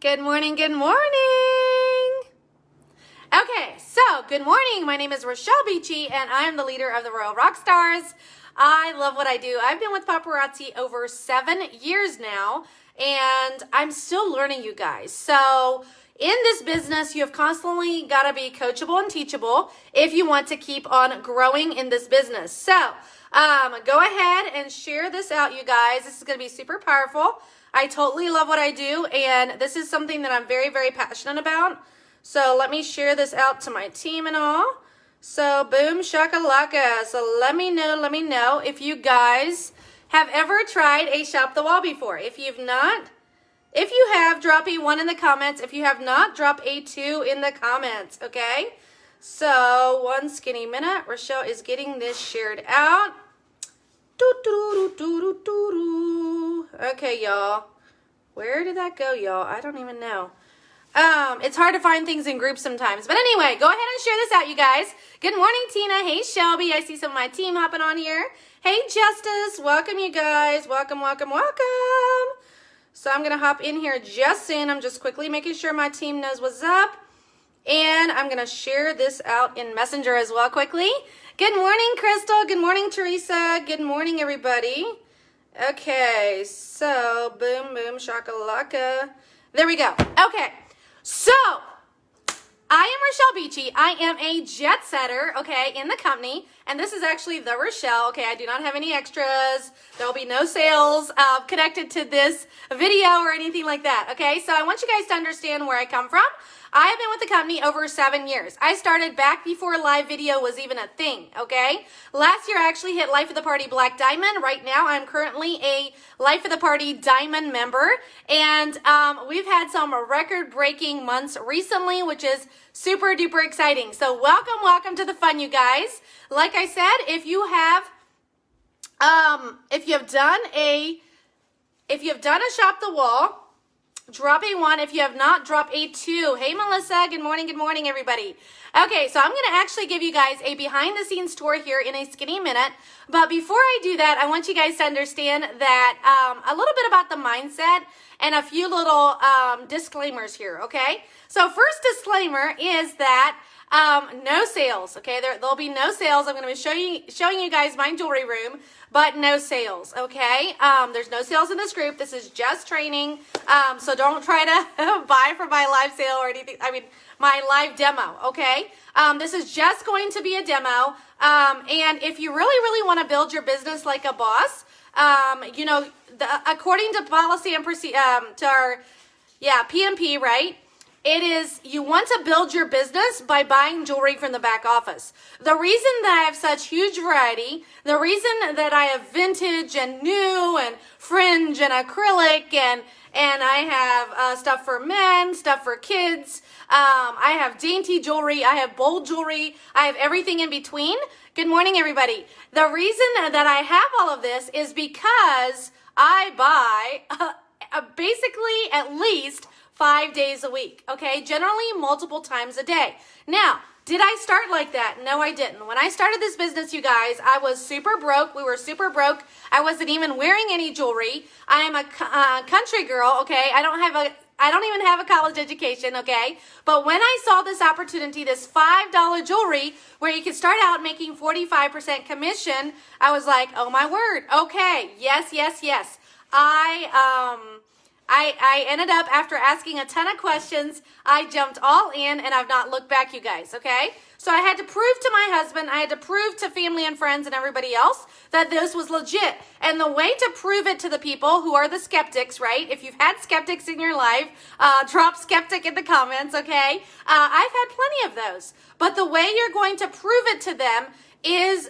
Good morning, good morning. Okay, so good morning. My name is Rochelle Beachy, and I am the leader of the Royal Rock Stars. I love what I do. I've been with paparazzi over 7 years now, and I'm still learning, you guys. So in this business, you have constantly got to be coachable and teachable if you want to keep on growing in this business. So go ahead and share this out, you guys. This is going to be super powerful. I totally love what I do, and this is something that I'm very, very passionate about. So let me share this out to my team and all. So boom, shakalaka. So let me know if you guys have ever tried a shop the wall before. If you've not, if you have, drop a 1 in the comments. If you have not, drop a 2 in the comments, okay? So 1 skinny minute. Rochelle is getting this shared out. Okay, y'all. Where did that go, y'all? I don't even know. It's hard to find things in groups sometimes. But anyway, go ahead and share this out, you guys. Good morning, Tina. Hey, Shelby. I see some of my team hopping on here. Hey, Justice. Welcome, you guys. Welcome, welcome, welcome. So I'm going to hop in here just soon. I'm just quickly making sure my team knows what's up. And I'm going to share this out in Messenger as well quickly. Good morning, Crystal. Good morning, Teresa. Good morning, everybody. Okay, so boom, boom, shakalaka. There we go. Okay, so I am Rochelle Beachy. I am a jet setter, okay, in the company. And this is actually the Rochelle, okay? I do not have any extras. There will be no sales connected to this video or anything like that, okay? So I want you guys to understand where I come from. I have been with the company over 7 years. I started back before live video was even a thing, okay? Last year, I actually hit Life of the Party Black Diamond. Right now, I'm currently a Life of the Party Diamond member. And we've had some record-breaking months recently, which is super duper exciting. So welcome to the fun, you guys. Like I said, if you have done a shop the wall, drop a 1. If you have not, drop a 2. Hey, Melissa. Good morning, everybody. Okay, so I'm going to actually give you guys a behind-the-scenes tour here in a skinny minute. But before I do that, I want you guys to understand that a little bit about the mindset and a few little disclaimers here, okay? So first disclaimer is that no sales, okay? There'll be no sales. I'm going to be showing you guys my jewelry room, but no sales, okay? There's no sales in this group. This is just training, so don't try to buy for my live sale or anything. I mean, my live demo, okay? This is just going to be a demo, and if you really want to build your business like a boss, you know, according to policy and to our, PMP, right? It is, you want to build your business by buying jewelry from the back office. The reason that I have such huge variety, the reason that I have vintage and new and fringe and acrylic and I have stuff for men, stuff for kids, I have dainty jewelry, I have bold jewelry, I have everything in between. Good morning, everybody. The reason that I have all of this is because I buy basically at least 5 days a week, okay? Generally multiple times a day. Now, did I start like that? No, I didn't. When I started this business, you guys, I was super broke. We were super broke. I wasn't even wearing any jewelry. I am a country girl, okay? I don't even have a college education, okay? But when I saw this opportunity, this $5 jewelry where you could start out making 45% commission, I was like, oh my word, okay, yes. I ended up, after asking a ton of questions, I jumped all in and I've not looked back, you guys, okay? So I had to prove to my husband, I had to prove to family and friends and everybody else that this was legit. And the way to prove it to the people who are the skeptics, right? If you've had skeptics in your life, drop skeptic in the comments, okay? I've had plenty of those. But the way you're going to prove it to them is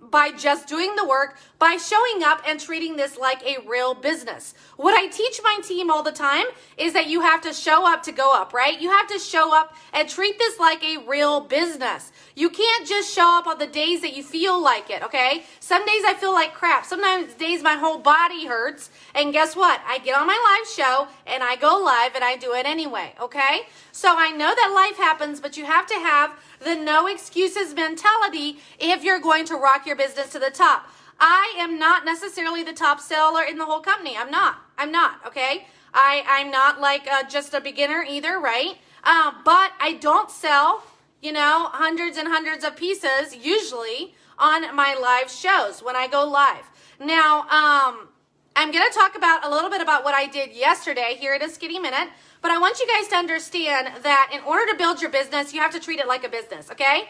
by just doing the work, by showing up and treating this like a real business. What I teach my team all the time is that you have to show up to go up, right? You have to show up and treat this like a real business. You can't just show up on the days that you feel like it, okay? Some days I feel like crap. Sometimes days my whole body hurts. And guess what? I get on my live show and I go live and I do it anyway, okay? So I know that life happens, but you have to have the no excuses mentality if you're going to rock your business to the top. I am not necessarily the top seller in the whole company. I'm not, okay? I'm not like just a beginner either, right? But I don't sell, hundreds and hundreds of pieces usually on my live shows when I go live. Now, I'm going to talk about a little bit about what I did yesterday here at a Skinny Minute, but I want you guys to understand that in order to build your business, you have to treat it like a business, okay?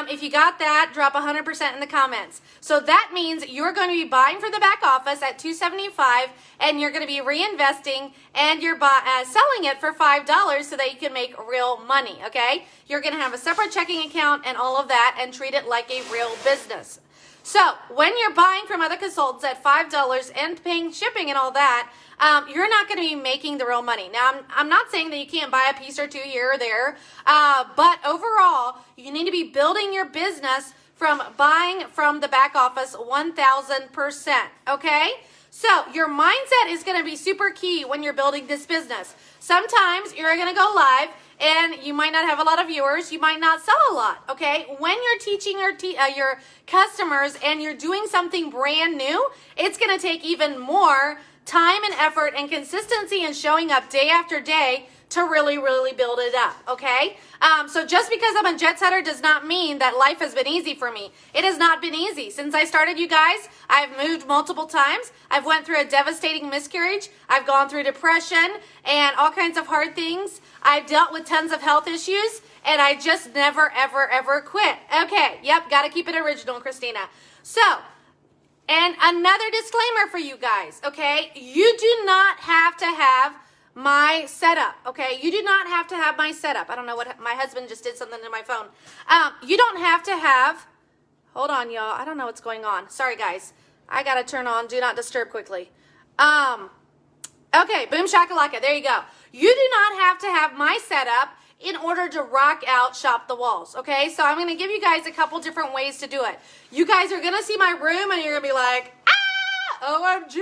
If you got that, drop 100% in the comments. So that means you're going to be buying for the back office at $275, and you're going to be reinvesting, and you're selling it for $5 so that you can make real money, okay? You're going to have a separate checking account and all of that and treat it like a real business. So when you're buying from other consultants at $5 and paying shipping and all that, you're not going to be making the real money. Now, I'm not saying that you can't buy a piece or two here or there, but overall, you need to be building your business from buying from the back office 1,000%, okay? So your mindset is going to be super key when you're building this business. Sometimes you're going to go live and you might not have a lot of viewers. You might not sell a lot, okay? When you're teaching your customers and you're doing something brand new, it's going to take even more time and effort and consistency and showing up day after day to really, really build it up, okay? So just because I'm a jet setter does not mean that life has been easy for me. It has not been easy. Since I started, you guys, I've moved multiple times. I've went through a devastating miscarriage. I've gone through depression and all kinds of hard things. I've dealt with tons of health issues, and I just never, ever, ever quit. Okay, yep, got to keep it original, Christina. So, and another disclaimer for you guys, okay? You do not have to have my setup, okay? You do not have to have my setup. I don't know what, my husband just did something to my phone. You don't have to have, hold on, y'all. I don't know what's going on. Sorry, guys. I got to turn on Do Not Disturb quickly. Okay, boom shakalaka. There you go. You do not have to have my setup in order to rock out Shop the Walls, okay? So I'm going to give you guys a couple different ways to do it. You guys are going to see my room and you're going to be like, OMG,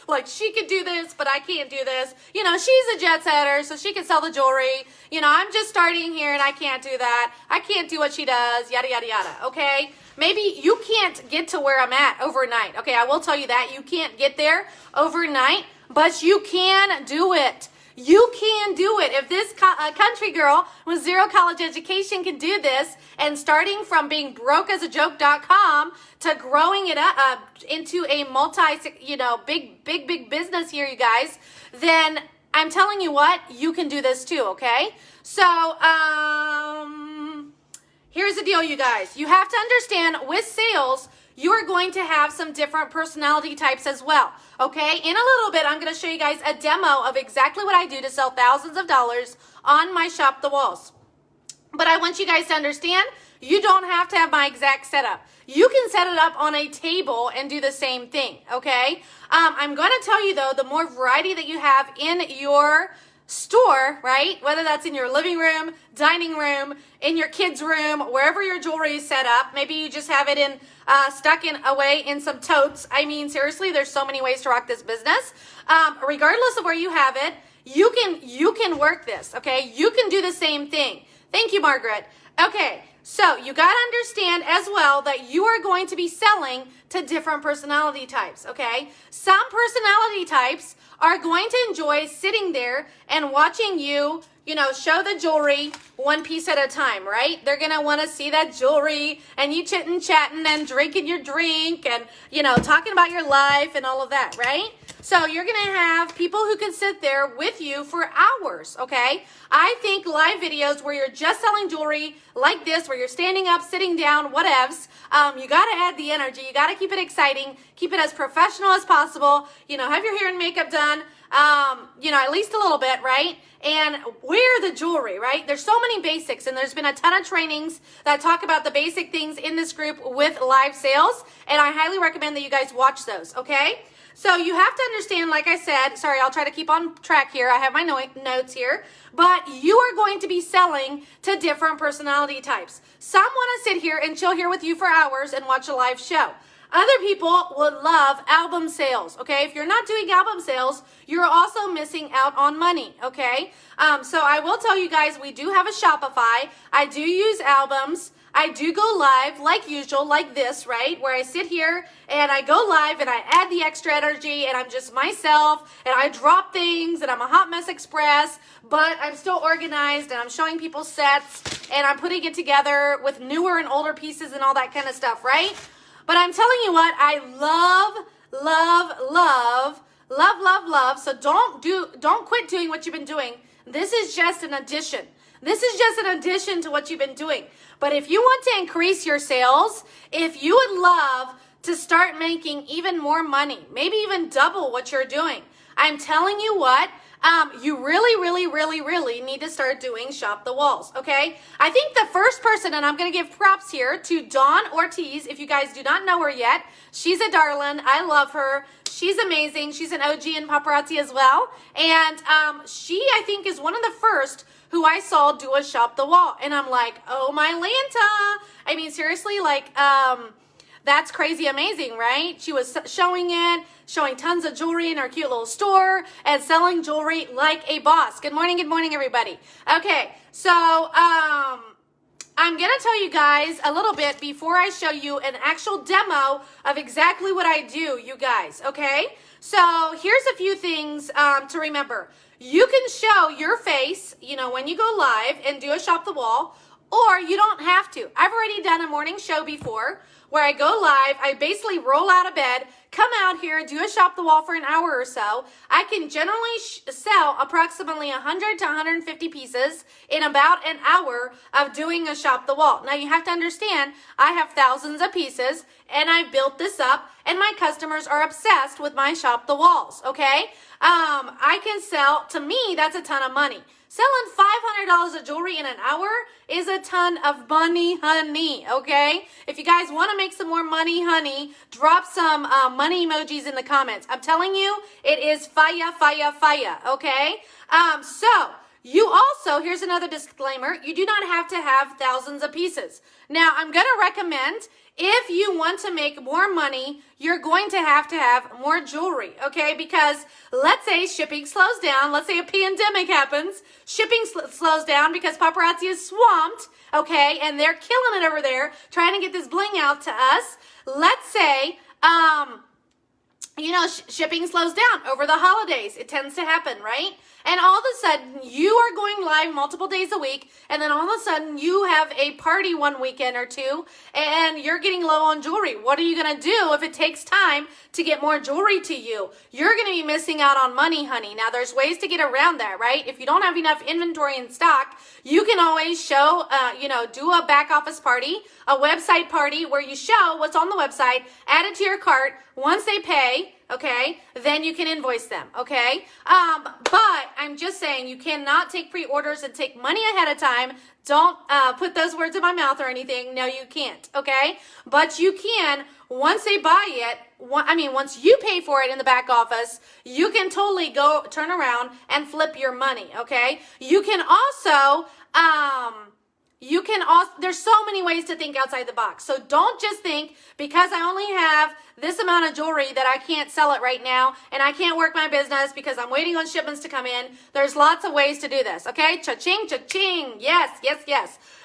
like she could do this, but I can't do this. She's a jet setter, so she can sell the jewelry. I'm just starting here and I can't do that. I can't do what she does, yada, yada, yada, okay? Maybe you can't get to where I'm at overnight. Okay, I will tell you that. You can't get there overnight, but you can do it. You can do it. If this country girl with zero college education can do this, and starting from being brokeasajoke.com to growing it up into a big business here, you guys, then I'm telling you what, you can do this too, okay? So, here's the deal, you guys. You have to understand with sales, you are going to have some different personality types as well, okay? In a little bit, I'm going to show you guys a demo of exactly what I do to sell thousands of dollars on my Shop the Walls. But I want you guys to understand, you don't have to have my exact setup. You can set it up on a table and do the same thing, okay? I'm going to tell you, though, the more variety that you have in your store, right? Whether that's in your living room, dining room, in your kids' room, wherever your jewelry is set up. Maybe you just have it in stuck in away in some totes. I mean, seriously, there's so many ways to rock this business. Regardless of where you have it, you can work this, okay? You can do the same thing. Thank you, Margaret. Okay, so you got to understand as well that you are going to be selling to different personality types, okay? Some personality types are going to enjoy sitting there and watching you, show the jewelry one piece at a time, right? They're going to want to see that jewelry and you chitting-chatting and drinking your drink and, talking about your life and all of that, right? So you're going to have people who can sit there with you for hours, okay? I think live videos where you're just selling jewelry like this, where you're standing up, sitting down, whatevs, you got to add the energy. You got to keep it exciting, keep it as professional as possible, have your hair and makeup done, at least a little bit, right? And wear the jewelry, right? There's so many basics, and there's been a ton of trainings that talk about the basic things in this group with live sales, and I highly recommend that you guys watch those, okay? So you have to understand, like I said, sorry, I'll try to keep on track here. I have my notes here, but you are going to be selling to different personality types. Some want to sit here and chill here with you for hours and watch a live show. Other people would love album sales, okay? If you're not doing album sales, you're also missing out on money, okay? So I will tell you guys, we do have a Shopify. I do use albums. I do go live like usual, like this, right? Where I sit here and I go live and I add the extra energy and I'm just myself and I drop things and I'm a hot mess express, but I'm still organized and I'm showing people sets and I'm putting it together with newer and older pieces and all that kind of stuff, right? But I'm telling you what, I love. So don't quit doing what you've been doing. This is just an addition. This is just an addition to what you've been doing. But if you want to increase your sales, if you would love to start making even more money, maybe even double what you're doing, I'm telling you what, you really need to start doing Shop the Walls, okay? I think the first person, and I'm going to give props here to Dawn Ortiz. If you guys do not know her yet, she's a darling. I love her. She's amazing. She's an OG in paparazzi as well. And she, I think, is one of the first who I saw do a Shop the Wall. And I'm like, oh my Lanta. I mean, seriously, like, that's crazy amazing, right? She was showing tons of jewelry in her cute little store and selling jewelry like a boss. Good morning, everybody. Okay, so I'm going to tell you guys a little bit before I show you an actual demo of exactly what I do, you guys, okay? So here's a few things to remember. You can show your face, you know, when you go live and do a Shop the Wall, or you don't have to. I've already done a morning show before where I go live. I basically roll out of bed, come out here, do a Shop the Wall for an hour or so. I can generally sell approximately 100 to 150 pieces in about an hour of doing a Shop the Wall. Now you have to understand, I have thousands of pieces and I've built this up and my customers are obsessed with my Shop the Walls, okay? I can sell, to me, that's a ton of money. Selling $500 of jewelry in an hour is a ton of money, honey, okay? If you guys want to make some more money, honey, drop some money emojis in the comments. I'm telling you, it is fire, okay? So, you also, here's another disclaimer, you do not have to have thousands of pieces. Now, I'm going to recommend, if you want to make more money, you're going to have more jewelry, okay? Because let's say shipping slows down. Let's say a pandemic happens. Shipping slows down because paparazzi is swamped, okay? And they're killing it over there trying to get this bling out to us. Let's say, you know, shipping slows down over the holidays. It tends to happen, right? And all of a sudden, you are going live multiple days a week, and then all of a sudden, you have a party one weekend or two, and you're getting low on jewelry. What are you going to do if it takes time to get more jewelry to you? You're going to be missing out on money, honey. Now, there's ways to get around that, right? If you don't have enough inventory in stock, you can always show, you know, do a back office party, a website party where you show what's on the website, add it to your cart. Once they pay, okay, then you can invoice them, okay? But I'm just saying, you cannot take pre-orders and take money ahead of time. Don't put those words in my mouth or anything. No, you can't, okay? But you can, once they buy it, once you pay for it in the back office, you can totally go turn around and flip your money, okay? You can also, there's so many ways to think outside the box. So don't just think, because I only have this amount of jewelry, that I can't sell it right now and I can't work my business because I'm waiting on shipments to come in. There's lots of ways to do this, okay? Cha-ching, cha-ching. Yes.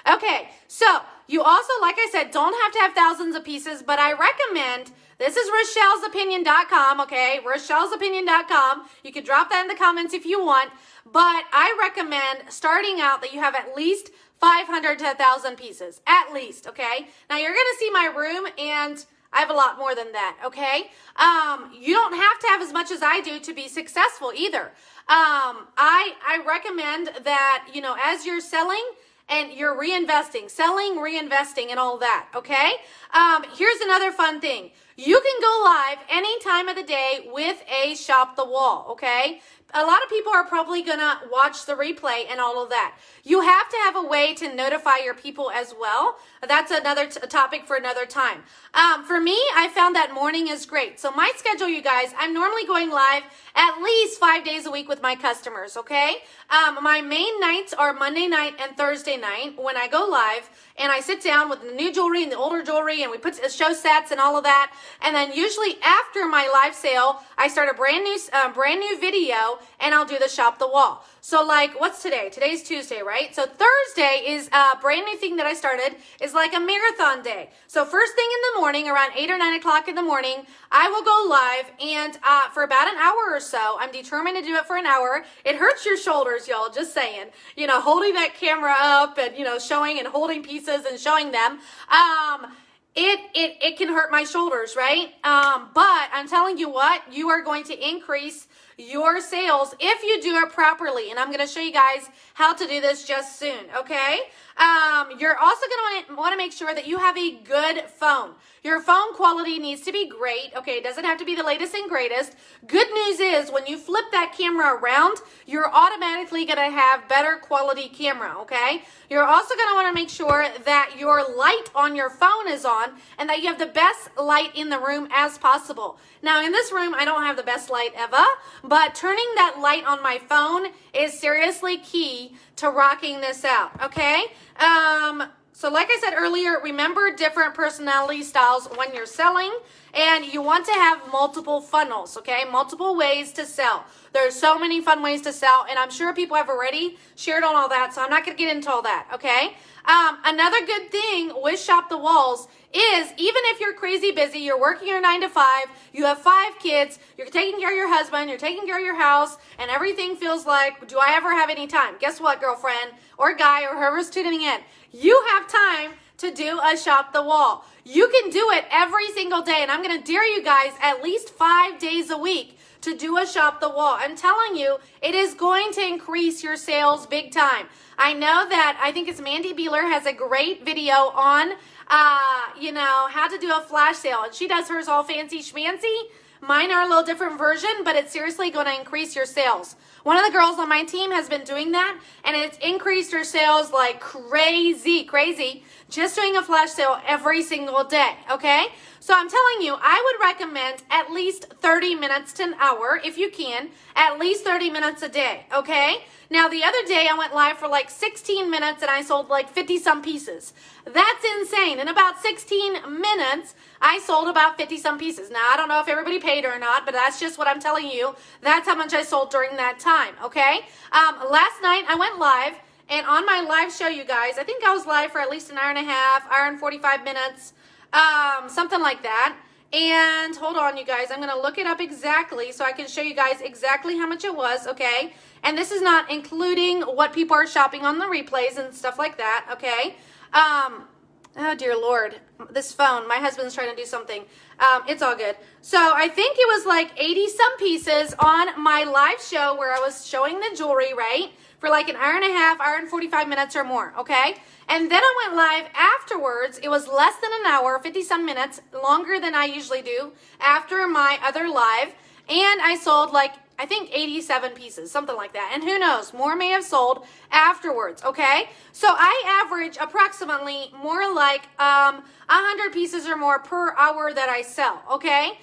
Okay, so you also, like I said, don't have to have thousands of pieces, but I recommend, this is Rochelle'sOpinion.com, okay? Rochelle'sOpinion.com. You can drop that in the comments if you want, but I recommend starting out that you have at least 500 to 1,000 pieces, at least, okay? Now, you're going to see my room, and I have a lot more than that, okay? You don't have to have as much as I do to be successful either. I recommend that, you know, as you're selling and you're reinvesting, selling, reinvesting, and all that, okay? Here's another fun thing. You can go live any time of the day with a Shop the Wall, okay? A lot of people are probably going to watch the replay and all of that. You have to have a way to notify your people as well. That's another topic for another time. For me, I found that morning is great. So my schedule, you guys, I'm normally going live at least 5 days a week with my customers, okay? My main nights are Monday night and Thursday night when I go live, and I sit down with the new jewelry and the older jewelry, and we put show sets and all of that. And then usually after my live sale, I start a brand new video, and I'll do the shop the wall. So like, what's today? Today's Tuesday, right? So Thursday is a brand new thing that I started, is like a marathon day. So first thing in the morning, around 8 or 9 o'clock in the morning, I will go live, and for about an hour or so, I'm determined to do it for an hour. It hurts your shoulders, y'all, just saying. You know, holding that camera up and, you know, showing and holding pieces and showing them. It can hurt my shoulders, right? But I'm telling you what, you are going to increase your sales if you do it properly. And I'm going to show you guys how to do this just soon, okay? You're also going to want to make sure that you have a good phone. Your phone quality needs to be great, okay? It doesn't have to be the latest and greatest. Good news is when you flip that camera around, you're automatically going to have better quality camera, okay? You're also going to want to make sure that your light on your phone is on and that you have the best light in the room as possible. Now, in this room, I don't have the best light ever, but turning that light on my phone is seriously key to rocking this out, okay? So like I said earlier, remember different personality styles when you're selling, and you want to have multiple funnels, okay? Multiple ways to sell. There's so many fun ways to sell, and I'm sure people have already shared on all that, so I'm not going to get into all that, okay? Another good thing with Shop the Walls is even if you're crazy busy, you're working your 9 to 5, you have 5 kids, you're taking care of your husband, you're taking care of your house, and everything feels like, do I ever have any time? Guess what, girlfriend or guy or whoever's tuning in? You have time to do a Shop the Wall. You can do it every single day, and I'm going to dare you guys at least 5 days a week to do a Shop the Wall. I'm telling you, it is going to increase your sales big time. I know that, I think it's Mandy Beeler has a great video on, you know, how to do a flash sale, and she does hers all fancy schmancy. Mine are a little different version, but it's seriously going to increase your sales. One of the girls on my team has been doing that, and it's increased her sales like crazy, just doing a flash sale every single day, okay? So I'm telling you, I would recommend at least 30 minutes to an hour, if you can, at least 30 minutes a day, okay? Now, the other day, I went live for like 16 minutes, and I sold like 50-some pieces. That's insane. In about 16 minutes, I sold about 50-some pieces. Now, I don't know if everybody paid or not, but that's just what I'm telling you. That's how much I sold during that time, okay? Last night, I went live, and on my live show, you guys, I think I was live for at least an hour and a half, hour and 45 minutes, something like that. And hold on, you guys, I'm going to look it up exactly so I can show you guys exactly how much it was, okay? And this is not including what people are shopping on the replays and stuff like that, okay? Oh, dear Lord. This phone, my husband's trying to do something. It's all good. So I think it was like 80-some pieces on my live show where I was showing the jewelry, right? For like an hour and a half, hour and 45 minutes or more, okay? And then I went live afterwards. It was less than an hour, 50-some minutes, longer than I usually do, after my other live. And I sold like, I think 87 pieces, something like that. And who knows, more may have sold afterwards, okay? So I average approximately more like 100 pieces or more per hour that I sell, okay?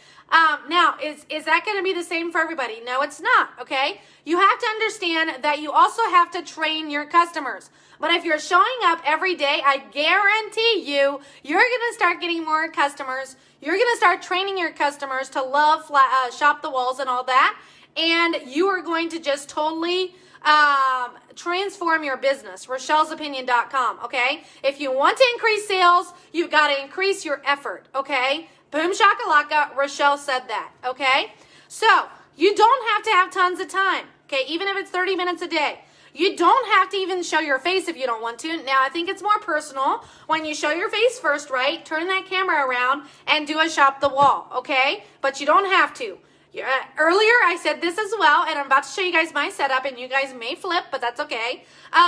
Now, is that going to be the same for everybody? No, it's not, okay? You have to understand that you also have to train your customers. But if you're showing up every day, I guarantee you, you're going to start getting more customers. You're going to start training your customers to love Shop the Walls and all that. And you are going to just totally transform your business. Rochelle'sOpinion.com, okay? If you want to increase sales, you've got to increase your effort, okay? Boom shakalaka, Rochelle said that, okay? So, you don't have to have tons of time, okay? Even if it's 30 minutes a day. You don't have to even show your face if you don't want to. Now, I think it's more personal when you show your face first, right? Turn that camera around and do a Shop the Wall, okay? But you don't have to. Earlier, I said this as well, and I'm about to show you guys my setup, and you guys may flip, but that's okay.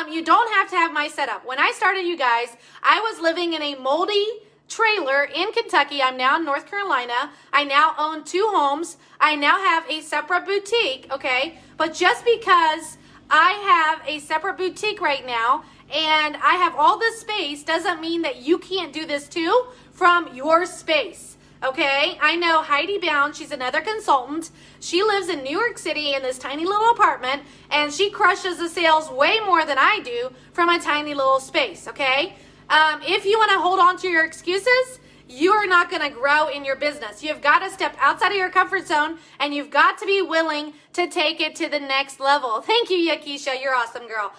You don't have to have my setup. When I started, you guys, I was living in a moldy trailer in Kentucky. I'm now in North Carolina. I now own 2 homes. I now have a separate boutique, okay? But just because I have a separate boutique right now and I have all this space doesn't mean that you can't do this too from your space. Okay, I know Heidi Bound, she's another consultant. She lives in New York City in this tiny little apartment, and she crushes the sales way more than I do from a tiny little space, okay? If you want to hold on to your excuses, you are not going to grow in your business. You've got to step outside of your comfort zone, and you've got to be willing to take it to the next level. Thank you, Yakisha. You're awesome, girl.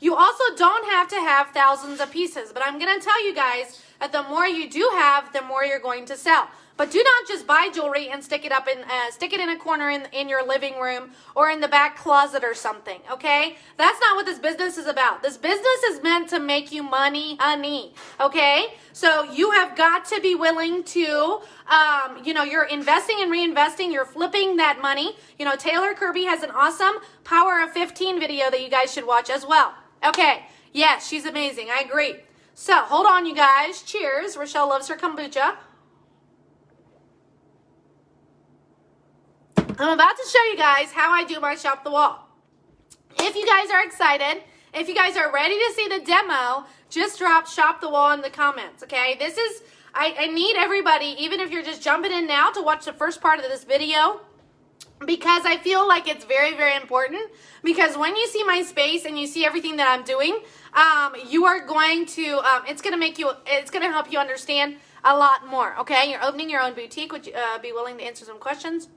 You also don't have to have thousands of pieces, but I'm going to tell you guys that the more you do have, the more you're going to sell. But do not just buy jewelry and stick it up in a corner in your living room or in the back closet or something, okay? That's not what this business is about. This business is meant to make you money, honey, okay? So you have got to be willing to, you're investing and reinvesting. You're flipping that money. Taylor Kirby has an awesome Power of 15 video that you guys should watch as well. Okay, yes, she's amazing. I agree. So hold on, you guys. Cheers. Rochelle loves her kombucha. I'm about to show you guys how I do my Shop the Wall. If you guys are excited, if you guys are ready to see the demo, just drop Shop the Wall in the comments, okay? This is, I need everybody, even if you're just jumping in now, to watch the first part of this video, because I feel like it's very, very important. Because when you see my space and you see everything that I'm doing, you are going to, it's going to help you understand a lot more, okay? You're opening your own boutique. Would you be willing to answer some questions?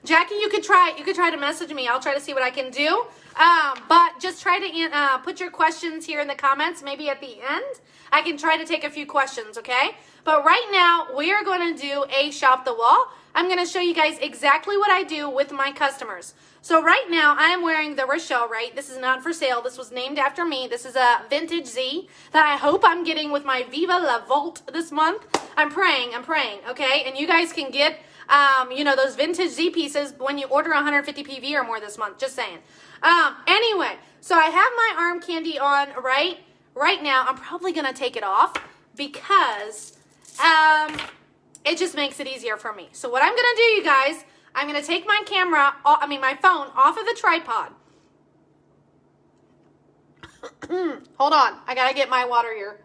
Jackie, you could try to message me. I'll try to see what I can do. But just try to put your questions here in the comments. Maybe at the end, I can try to take a few questions, okay? But right now, we are going to do a Shop the Wall. I'm going to show you guys exactly what I do with my customers. So right now, I am wearing the Rochelle, right? This is not for sale. This was named after me. This is a vintage Z that I hope I'm getting with my Viva La Volt this month. I'm praying, okay? And you guys can get those vintage Z pieces when you order 150 PV or more this month, just saying. Anyway, so I have my arm candy on right now. I'm probably going to take it off because, it just makes it easier for me. So what I'm going to do, you guys, I'm going to take my my phone off of the tripod. Hold on. I got to get my water here.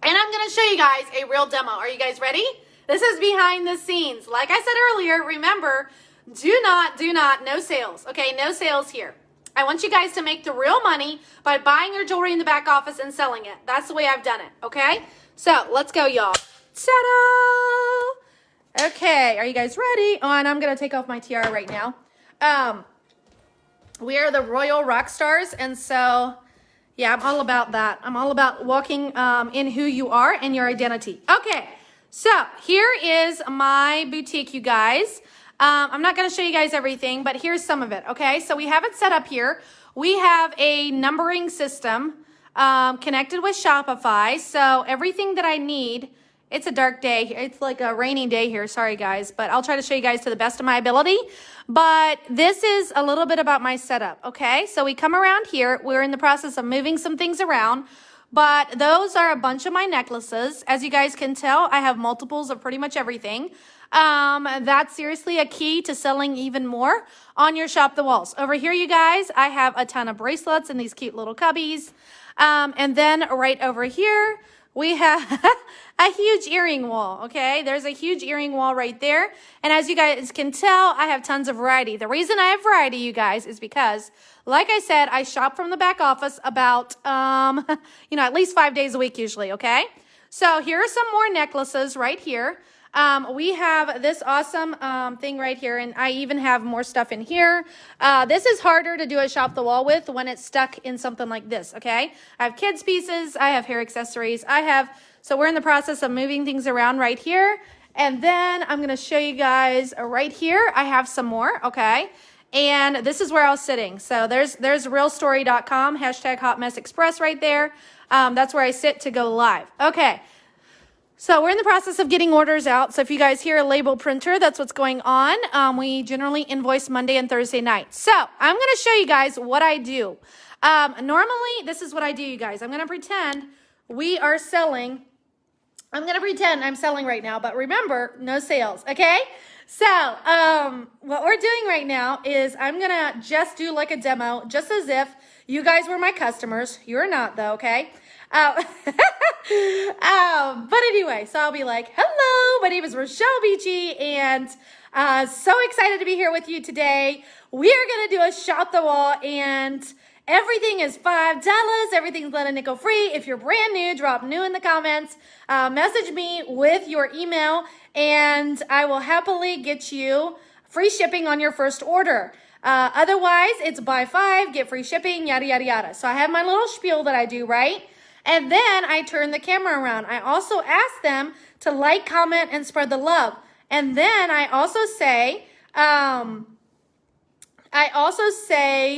And I'm going to show you guys a real demo. Are you guys ready? This is behind the scenes. Like I said earlier, remember, do not, no sales. Okay, no sales here. I want you guys to make the real money by buying your jewelry in the back office and selling it. That's the way I've done it, okay? So, let's go, y'all. Ta-da! Okay, are you guys ready? Oh, and I'm going to take off my tiara right now. We are the Royal Rock Stars, and so... yeah, I'm all about that. I'm all about walking in who you are and your identity. Okay, so here is my boutique, you guys. I'm not going to show you guys everything, but here's some of it, okay? So we have it set up here. We have a numbering system connected with Shopify. So everything that I need, it's a dark day. It's like a rainy day here. Sorry, guys, but I'll try to show you guys to the best of my ability. But this is a little bit about my setup, okay? So we come around here. We're in the process of moving some things around, but those are a bunch of my necklaces. As you guys can tell, I have multiples of pretty much everything. That's seriously a key to selling even more on your Shop the Walls. Over here, you guys, I have a ton of bracelets in these cute little cubbies. And then right over here, we have a huge earring wall, okay? There's a huge earring wall right there. And as you guys can tell, I have tons of variety. The reason I have variety, you guys, is because, like I said, I shop from the back office about, at least 5 days a week usually, okay? So here are some more necklaces right here. We have this awesome thing right here, and I even have more stuff in here. This is harder to do a Shop the Wall with when it's stuck in something like this, okay? I have kids pieces, I have hair accessories, so we're in the process of moving things around right here. And then I'm going to show you guys right here. I have some more, okay? And this is where I was sitting. So there's realstory.com, hashtag Hot Mess Express right there. That's where I sit to go live. Okay. So we're in the process of getting orders out. So if you guys hear a label printer, that's what's going on. We generally invoice Monday and Thursday night. So I'm going to show you guys what I do. Normally, this is what I do, you guys. I'm going to pretend I'm selling right now, but remember, no sales, okay? So what we're doing right now is I'm going to just do like a demo, just as if you guys were my customers. You're not, though, okay? But anyway, so I'll be like, hello, my name is Rochelle Beachy, and so excited to be here with you today. We are going to do a Shop the Wall, and Everything is $5. Everything's Let a Nickel free. If you're brand new, drop new in the comments. Message me with your email, and I will happily get you free shipping on your first order. Otherwise, it's buy 5, get free shipping, yada, yada, yada. So I have my little spiel that I do, right? And then I turn the camera around. I also ask them to like, comment, and spread the love. And then I also say,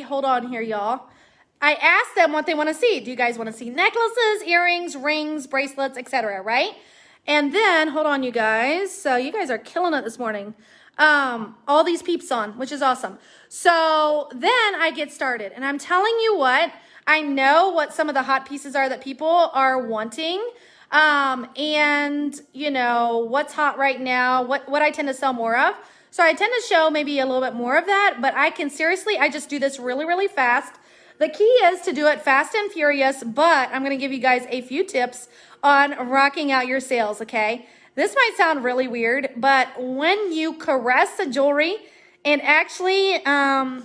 hold on here, y'all. I ask them what they want to see. Do you guys want to see necklaces, earrings, rings, bracelets, etc., right? And then, hold on, you guys. So you guys are killing it this morning. All these peeps on, which is awesome. So then I get started, and I'm telling you what, I know what some of the hot pieces are that people are wanting. And you know, what's hot right now, what I tend to sell more of. So I tend to show maybe a little bit more of that, but I just do this really, really fast. The key is to do it fast and furious, but I'm going to give you guys a few tips on rocking out your sales, okay? This might sound really weird, but when you caress the jewelry and actually, I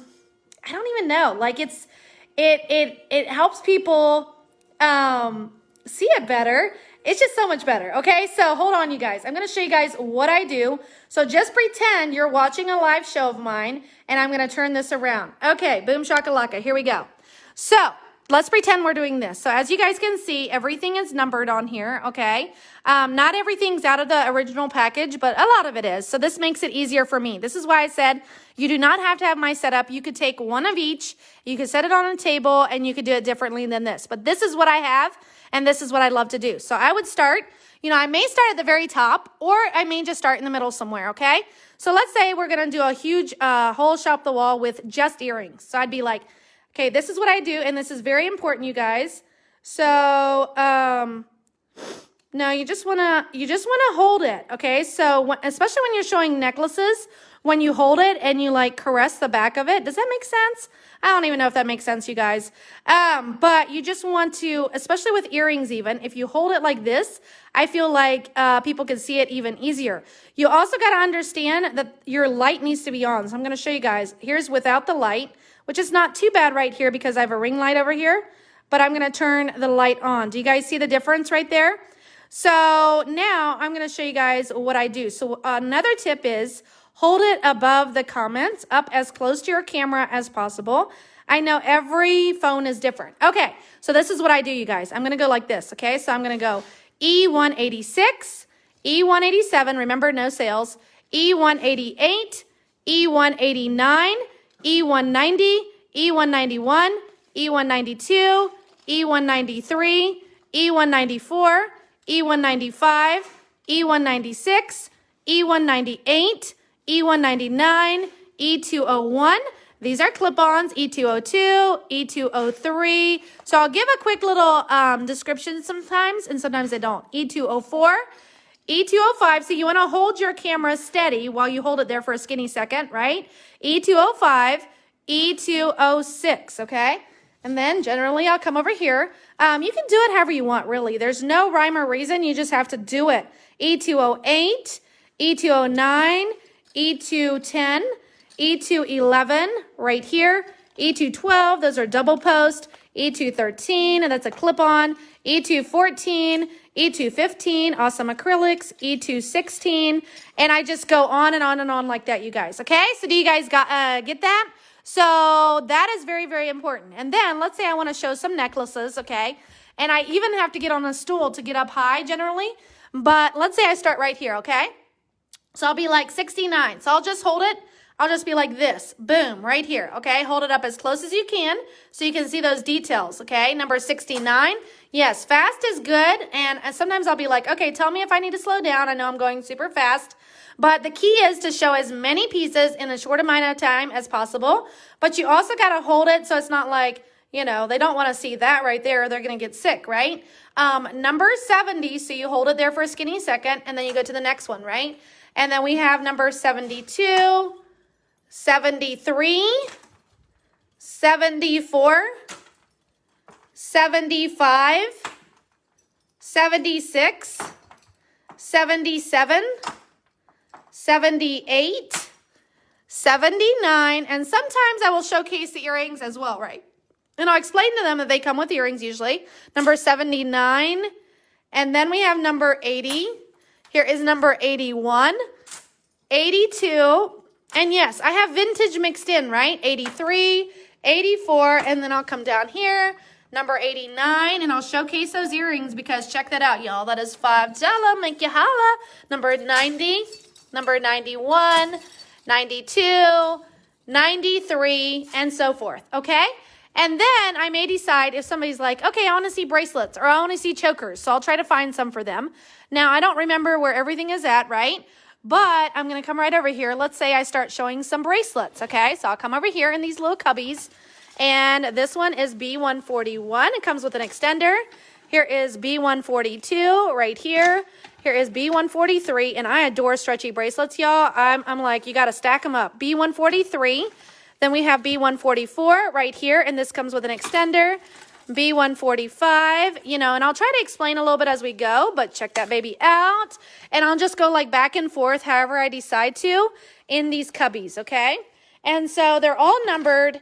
don't even know, like it helps people, see it better. It's just so much better, okay? So hold on, you guys. I'm going to show you guys what I do. So just pretend you're watching a live show of mine, and I'm going to turn this around. Okay, boom shakalaka. Here we go. So let's pretend we're doing this. So as you guys can see, everything is numbered on here, okay? Not everything's out of the original package, but a lot of it is. So this makes it easier for me. This is why I said you do not have to have my setup. You could take one of each. You could set it on a table, and you could do it differently than this. But this is what I have. And this is what I love to do. So I would start, you know, I may start at the very top, or I may just start in the middle somewhere, okay? So let's say we're going to do a huge whole shop the wall with just earrings. So I'd be like, okay, this is what I do, and this is very important, you guys. So, no, you just want to hold it, okay? So especially when you're showing necklaces, when you hold it and you like caress the back of it, does that make sense? I don't even know if that makes sense, you guys. But you just want to, especially with earrings even, if you hold it like this, I feel like people can see it even easier. You also got to understand that your light needs to be on. So I'm going to show you guys. Here's without the light, which is not too bad right here because I have a ring light over here. But I'm going to turn the light on. Do you guys see the difference right there? So now I'm going to show you guys what I do. So another tip is hold it above the comments, up as close to your camera as possible. I know every phone is different. Okay, so this is what I do, you guys. I'm going to go like this, okay? So I'm going to go E186, E187, remember no sales, E188, E189, E190, E191, E192, E193, E194, E195, E196, E198, E199, E201. These are clip-ons, E202, E203. So I'll give a quick little description sometimes, and sometimes I don't. E204, E205. So you want to hold your camera steady while you hold it there for a skinny second, right? E205, E206, okay? And then generally I'll come over here. You can do it however you want, really. There's no rhyme or reason. You just have to do it. E208, E209, E210, E211 right here, E212, those are double post, E213, and that's a clip-on, E214, E215, awesome acrylics, E216, and I just go on and on and on like that, you guys, okay? So do you guys get that? So that is very, very important. And then let's say I want to show some necklaces, okay? And I even have to get on a stool to get up high generally, but let's say I start right here, okay? So I'll be like 69. So I'll just hold it. I'll just be like this. Boom, right here, okay? Hold it up as close as you can so you can see those details, okay? Number 69. Yes, fast is good. And sometimes I'll be like, okay, tell me if I need to slow down. I know I'm going super fast. But the key is to show as many pieces in a short amount of time as possible. But you also got to hold it so it's not like, you know, they don't want to see that right there. They're going to get sick, right? Number 70, so you hold it there for a skinny second, and then you go to the next one, right? And then we have number 72, 73, 74, 75, 76, 77, 78, 79, and sometimes I will showcase the earrings as well, right? And I'll explain to them that they come with earrings usually. Number 79. And then we have number 80. Here is number 81, 82. And yes, I have vintage mixed in, right? 83, 84. And then I'll come down here. Number 89, and I'll showcase those earrings because check that out, y'all. That is $5. Make you holla. Number 90, number 91, 92, 93, and so forth, okay? And then I may decide if somebody's like, okay, I want to see bracelets or I want to see chokers, so I'll try to find some for them. Now, I don't remember where everything is at, right? But I'm going to come right over here. Let's say I start showing some bracelets, okay? So I'll come over here in these little cubbies. And this one is B141. It comes with an extender. Here is B142 right here. Here is B143. And I adore stretchy bracelets, y'all. I'm like, you got to stack them up. B143. Then we have B144 right here. And this comes with an extender. B145, and I'll try to explain a little bit as we go, but check that baby out. And I'll just go like back and forth however I decide to in these cubbies, okay? And so they're all numbered.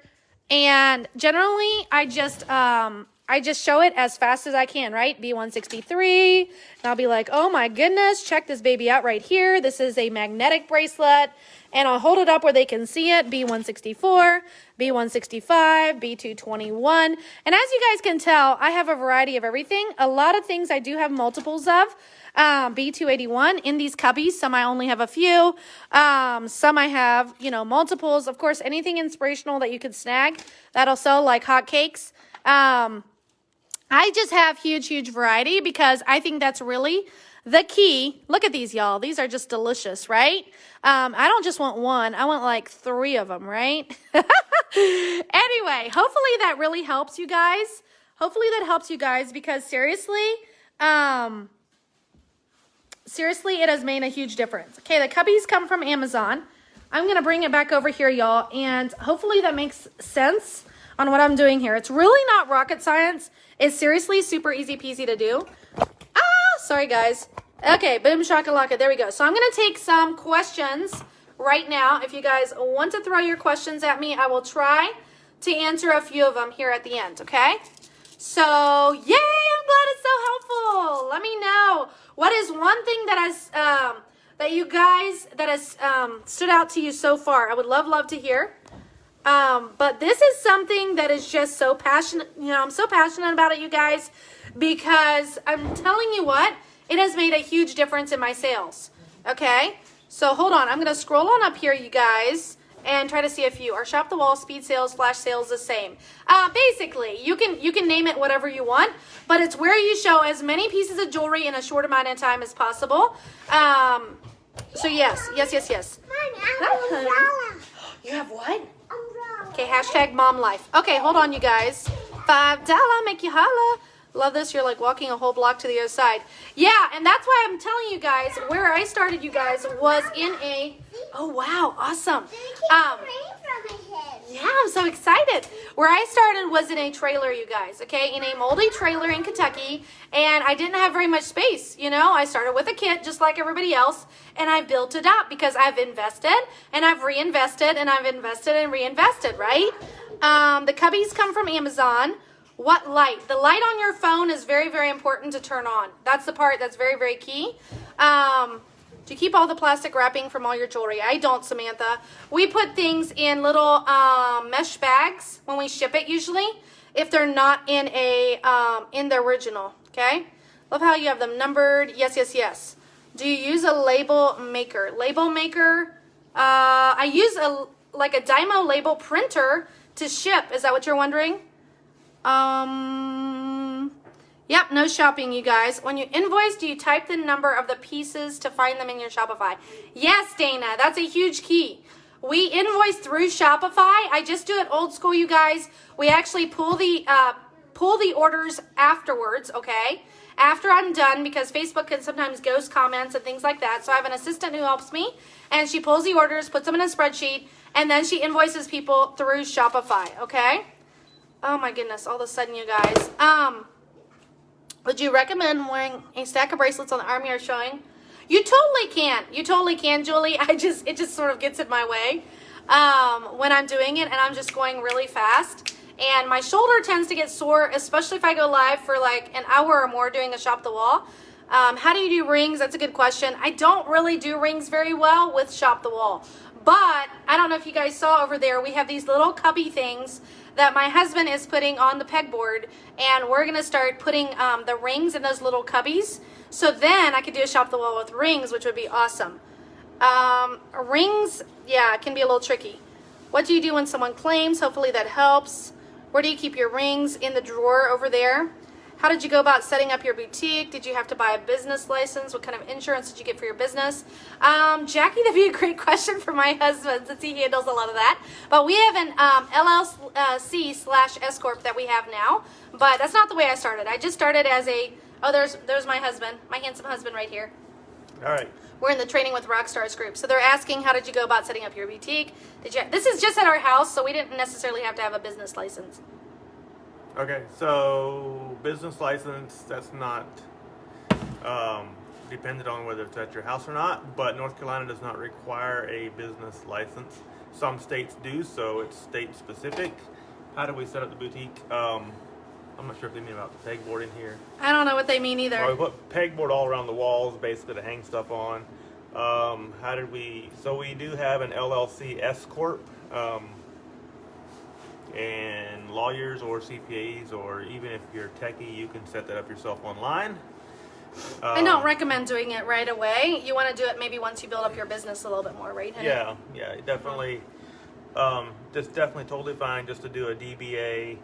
And generally, I just show it as fast as I can, right? B163, and I'll be like, oh my goodness, check this baby out right here. This is a magnetic bracelet, and I'll hold it up where they can see it. B164, B165, B221, and as you guys can tell, I have a variety of everything. A lot of things I do have multiples of. B281 in these cubbies. Some I only have a few. Some I have, multiples. Of course, anything inspirational that you could snag, that'll sell like hotcakes. I just have huge variety because I think that's really the key. Look at these, y'all. These are just delicious, right? I don't just want one. I want like 3 of them, right? Anyway, hopefully that really helps you guys. Hopefully that helps you guys because seriously, it has made a huge difference. Okay, the cubbies come from Amazon. I'm going to bring it back over here, y'all, and hopefully that makes sense on what I'm doing here. It's really not rocket science. It's seriously super easy peasy to do. Sorry, guys. Okay, boom, shakalaka. There we go. So I'm going to take some questions right now. If you guys want to throw your questions at me, I will try to answer a few of them here at the end, okay? So, yay, I'm glad it's so helpful. Let me know. What is one thing that has stood out to you so far? I would love to hear. But this is something that is just so passionate. I'm so passionate about it, you guys, because I'm telling you what, it has made a huge difference in my sales. Okay, so hold on. I'm going to scroll on up here, you guys, and try to see a few. Are shop the wall, speed sales, flash sales the same? Basically, you can name it whatever you want, but it's where you show as many pieces of jewelry in a short amount of time as possible. So yes. You have what? Okay, hashtag mom life. Okay, hold on, you guys. $5, make you holla. Love this. You're like walking a whole block to the other side. Yeah, and that's why I'm telling you guys, where I started, you guys, was in a, oh, wow, awesome. Yeah, I'm so excited. Where I started was in a trailer, you guys, okay, in a moldy trailer in Kentucky, and I didn't have very much space, I started with a kit just like everybody else, and I built it up because I've invested, and I've reinvested, and I've invested and reinvested, right? The cubbies come from Amazon. What light? The light on your phone is very, very important to turn on. That's the part that's very, very key. Do you keep all the plastic wrapping from all your jewelry? I don't, Samantha. We put things in little mesh bags when we ship it usually, if they're not in the original, okay? Love how you have them numbered. Yes. Do you use a label maker? Label maker? I use a Dymo label printer to ship. Is that what you're wondering? Yep, no shopping, you guys. When you invoice, do you type the number of the pieces to find them in your Shopify? Yes, Dana, that's a huge key. We invoice through Shopify. I just do it old school, you guys. We actually pull the orders afterwards, okay? After I'm done, because Facebook can sometimes ghost comments and things like that. So I have an assistant who helps me, and she pulls the orders, puts them in a spreadsheet, and then she invoices people through Shopify, okay? Oh my goodness, all of a sudden, you guys. Would you recommend wearing a stack of bracelets on the arm you're showing? You totally can. You totally can, Julie. It just sort of gets in my way when I'm doing it, and I'm just going really fast. and my shoulder tends to get sore, especially if I go live for like an hour or more doing a shop the wall. How do you do rings? That's a good question. I don't really do rings very well with shop the wall, but I don't know if you guys saw over there, we have these little cubby things that my husband is putting on the pegboard, and we're going to start putting the rings in those little cubbies. So then I could do a shop the wall with rings, which would be awesome. Rings, yeah, it can be a little tricky. What do you do when someone claims? Hopefully that helps. Where do you keep your rings? In the drawer over there. How did you go about setting up your boutique? Did you have to buy a business license? What kind of insurance did you get for your business? Jackie, that'd be a great question for my husband, since he handles a lot of that. But we have an LLC/S Corp that we have now. But that's not the way I started. I just started as a, oh, there's my husband, my handsome husband right here. All right. We're in the Training with Rockstars group. So they're asking, how did you go about setting up your boutique? This is just at our house, so we didn't necessarily have to have a business license. Okay, so business license, that's not dependent on whether it's at your house or not, but North Carolina does not require a business license. Some states do, so it's state specific. How do we set up the boutique? I'm not sure if they mean about the pegboard in here. I don't know what they mean either. Well, we put pegboard all around the walls, basically to hang stuff on. So we do have an LLC S Corp. And lawyers or CPAs, or even if you're techie, you can set that up yourself online. I don't recommend doing it right away. You want to do it maybe once you build up your business a little bit more, right, honey? Yeah, definitely. Just definitely totally fine just to do a DBA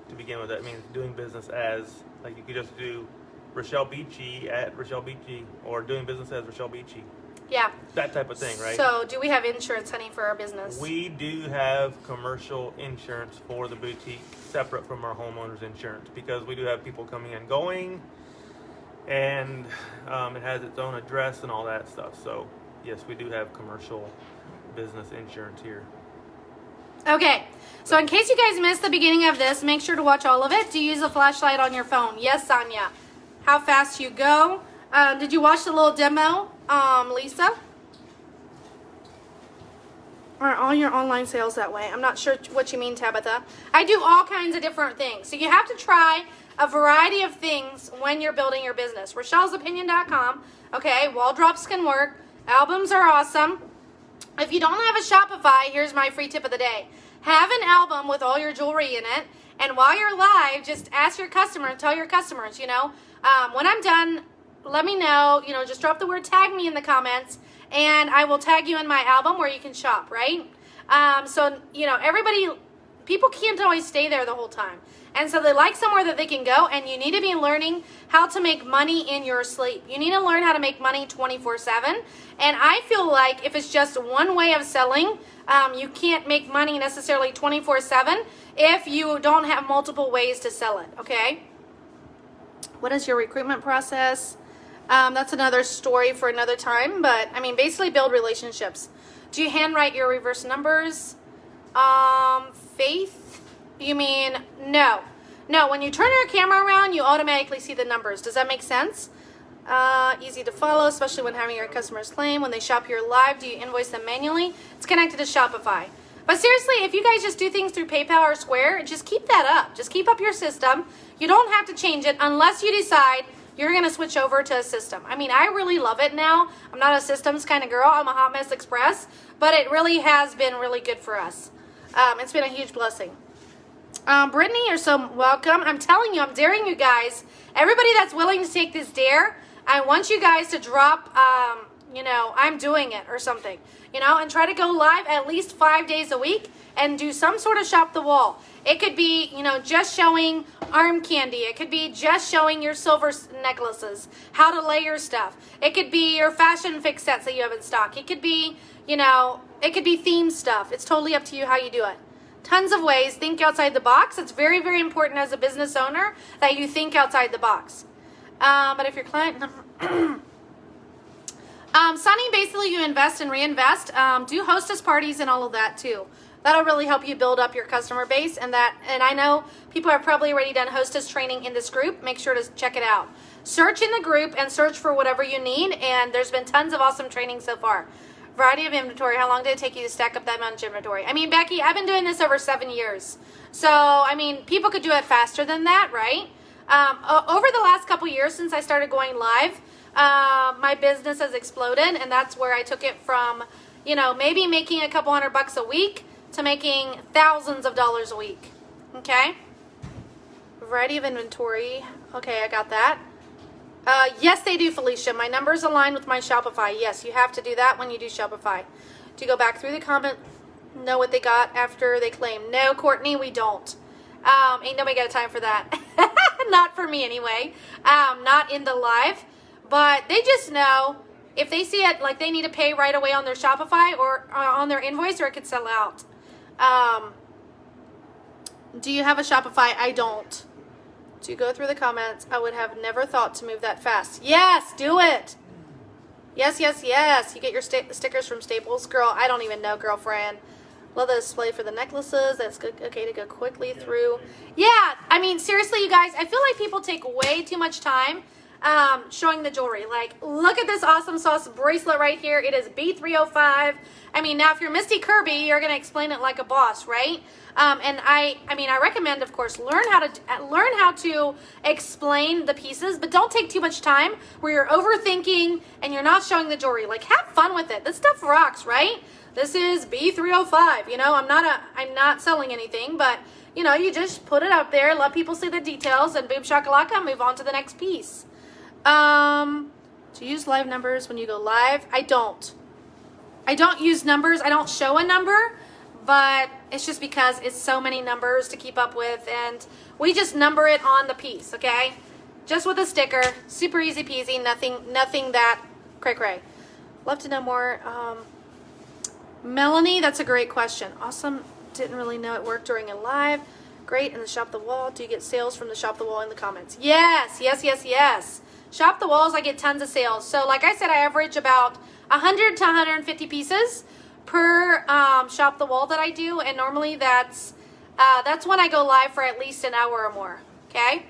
to begin with. That means doing business as, like you could just do Rochelle Beachy at Rochelle Beachy, or doing business as Rochelle Beachy. Yeah. That type of thing, right? So do we have insurance, honey, for our business? We do have commercial insurance for the boutique separate from our homeowner's insurance, because we do have people coming and going, and it has its own address and all that stuff. So yes, we do have commercial business insurance here. Okay, so in case you guys missed the beginning of this, make sure to watch all of it. Do you use a flashlight on your phone? Yes, Sonia. How fast you go? Did you watch the little demo, Lisa? Are all your online sales that way? I'm not sure what you mean, Tabitha. I do all kinds of different things. So you have to try a variety of things when you're building your business. Rochelle'sOpinion.com. Okay, wall drops can work. Albums are awesome. If you don't have a Shopify, here's my free tip of the day. Have an album with all your jewelry in it. And while you're live, just ask your customer and tell your customers, when I'm done, let me know, just drop the word tag me in the comments, and I will tag you in my album where you can shop, right? People can't always stay there the whole time. And so they like somewhere that they can go, and you need to be learning how to make money in your sleep. You need to learn how to make money 24/7. And I feel like if it's just one way of selling, you can't make money necessarily 24/7 if you don't have multiple ways to sell it, okay? What is your recruitment process? That's another story for another time, but basically build relationships. Do you handwrite your reverse numbers? Faith? You mean no. No, when you turn your camera around, you automatically see the numbers. Does that make sense? Easy to follow, especially when having your customers claim. When they shop here live, do you invoice them manually? It's connected to Shopify. But seriously, if you guys just do things through PayPal or Square, just keep that up. Just keep up your system. You don't have to change it unless you decide you're going to switch over to a system. I really love it now. I'm not a systems kind of girl. I'm a Hot Mess Express. But it really has been really good for us. It's been a huge blessing. Brittany, you're so welcome. I'm telling you, I'm daring you guys. Everybody that's willing to take this dare, I want you guys to drop, I'm doing it or something. And try to go live at least 5 days a week and do some sort of shop the wall. It could be, just showing arm candy. It could be just showing your silver necklaces, how to layer stuff. It could be your fashion fix sets that you have in stock. It could be, it could be theme stuff. It's totally up to you how you do it. Tons of ways. Think outside the box. It's very, very important as a business owner that you think outside the box. But if your client... Sunny, basically you invest and reinvest. Do hostess parties and all of that too. That'll really help you build up your customer base, and I know people have probably already done hostess training in this group. Make sure to check it out. Search in the group and search for whatever you need, and there's been tons of awesome training so far. Variety of inventory. How long did it take you to stack up that much inventory? I mean, Becky, I've been doing this over 7 years. So, I mean, people could do it faster than that, right? Over the last couple years since I started going live, my business has exploded, and that's where I took it from, you know, maybe making a couple $100 a week to making thousands of dollars a week. Okay? Variety of inventory. Okay, I got that. Yes, they do, Felicia. My numbers align with my Shopify. Yes, you have to do that when you do Shopify. Do you go back through the comment, know what they got after they claim? No, Courtney, we don't. Ain't nobody got time for that. Not for me anyway. Not in the live. But they just know if they see it, like they need to pay right away on their Shopify or on their invoice, or it could sell out. Do you have a Shopify? I don't. To go through the comments, I would have never thought to move that fast. Yes, do it. Yes, yes, yes. You get your stickers from Staples. Girl, I don't even know, girlfriend. Love the display for the necklaces. That's good. Okay to go quickly through. Yeah, I mean, seriously, you guys, I feel like people take way too much time showing the jewelry. Like, look at this awesome sauce bracelet right here. It is B305. I mean, now if you're Misty Kirby, you're going to explain it like a boss, right? And I mean, I recommend, of course, learn how to explain the pieces, but don't take too much time where you're overthinking and you're not showing the jewelry. Like, have fun with it. This stuff rocks, right? This is B305. You know, I'm not selling anything, but you know, you just put it up there, let people see the details, and boom shakalaka, move on to the next piece. To use live numbers when you go live, I don't use numbers. I don't show a number. But it's just because it's so many numbers to keep up with, and we just number it on the piece, okay? Just with a sticker, super easy peasy, nothing that cray-cray. Love to know more. Melanie, that's a great question. Awesome. Didn't really know it worked during a live. Great. In the Shop the Wall, do you get sales from the Shop the Wall in the comments? Yes, yes, yes, yes. Shop the Walls, I get tons of sales. So like I said, I average about 100 to 150 pieces per Shop the Wall that I do, and normally that's when I go live for at least an hour or more. Okay,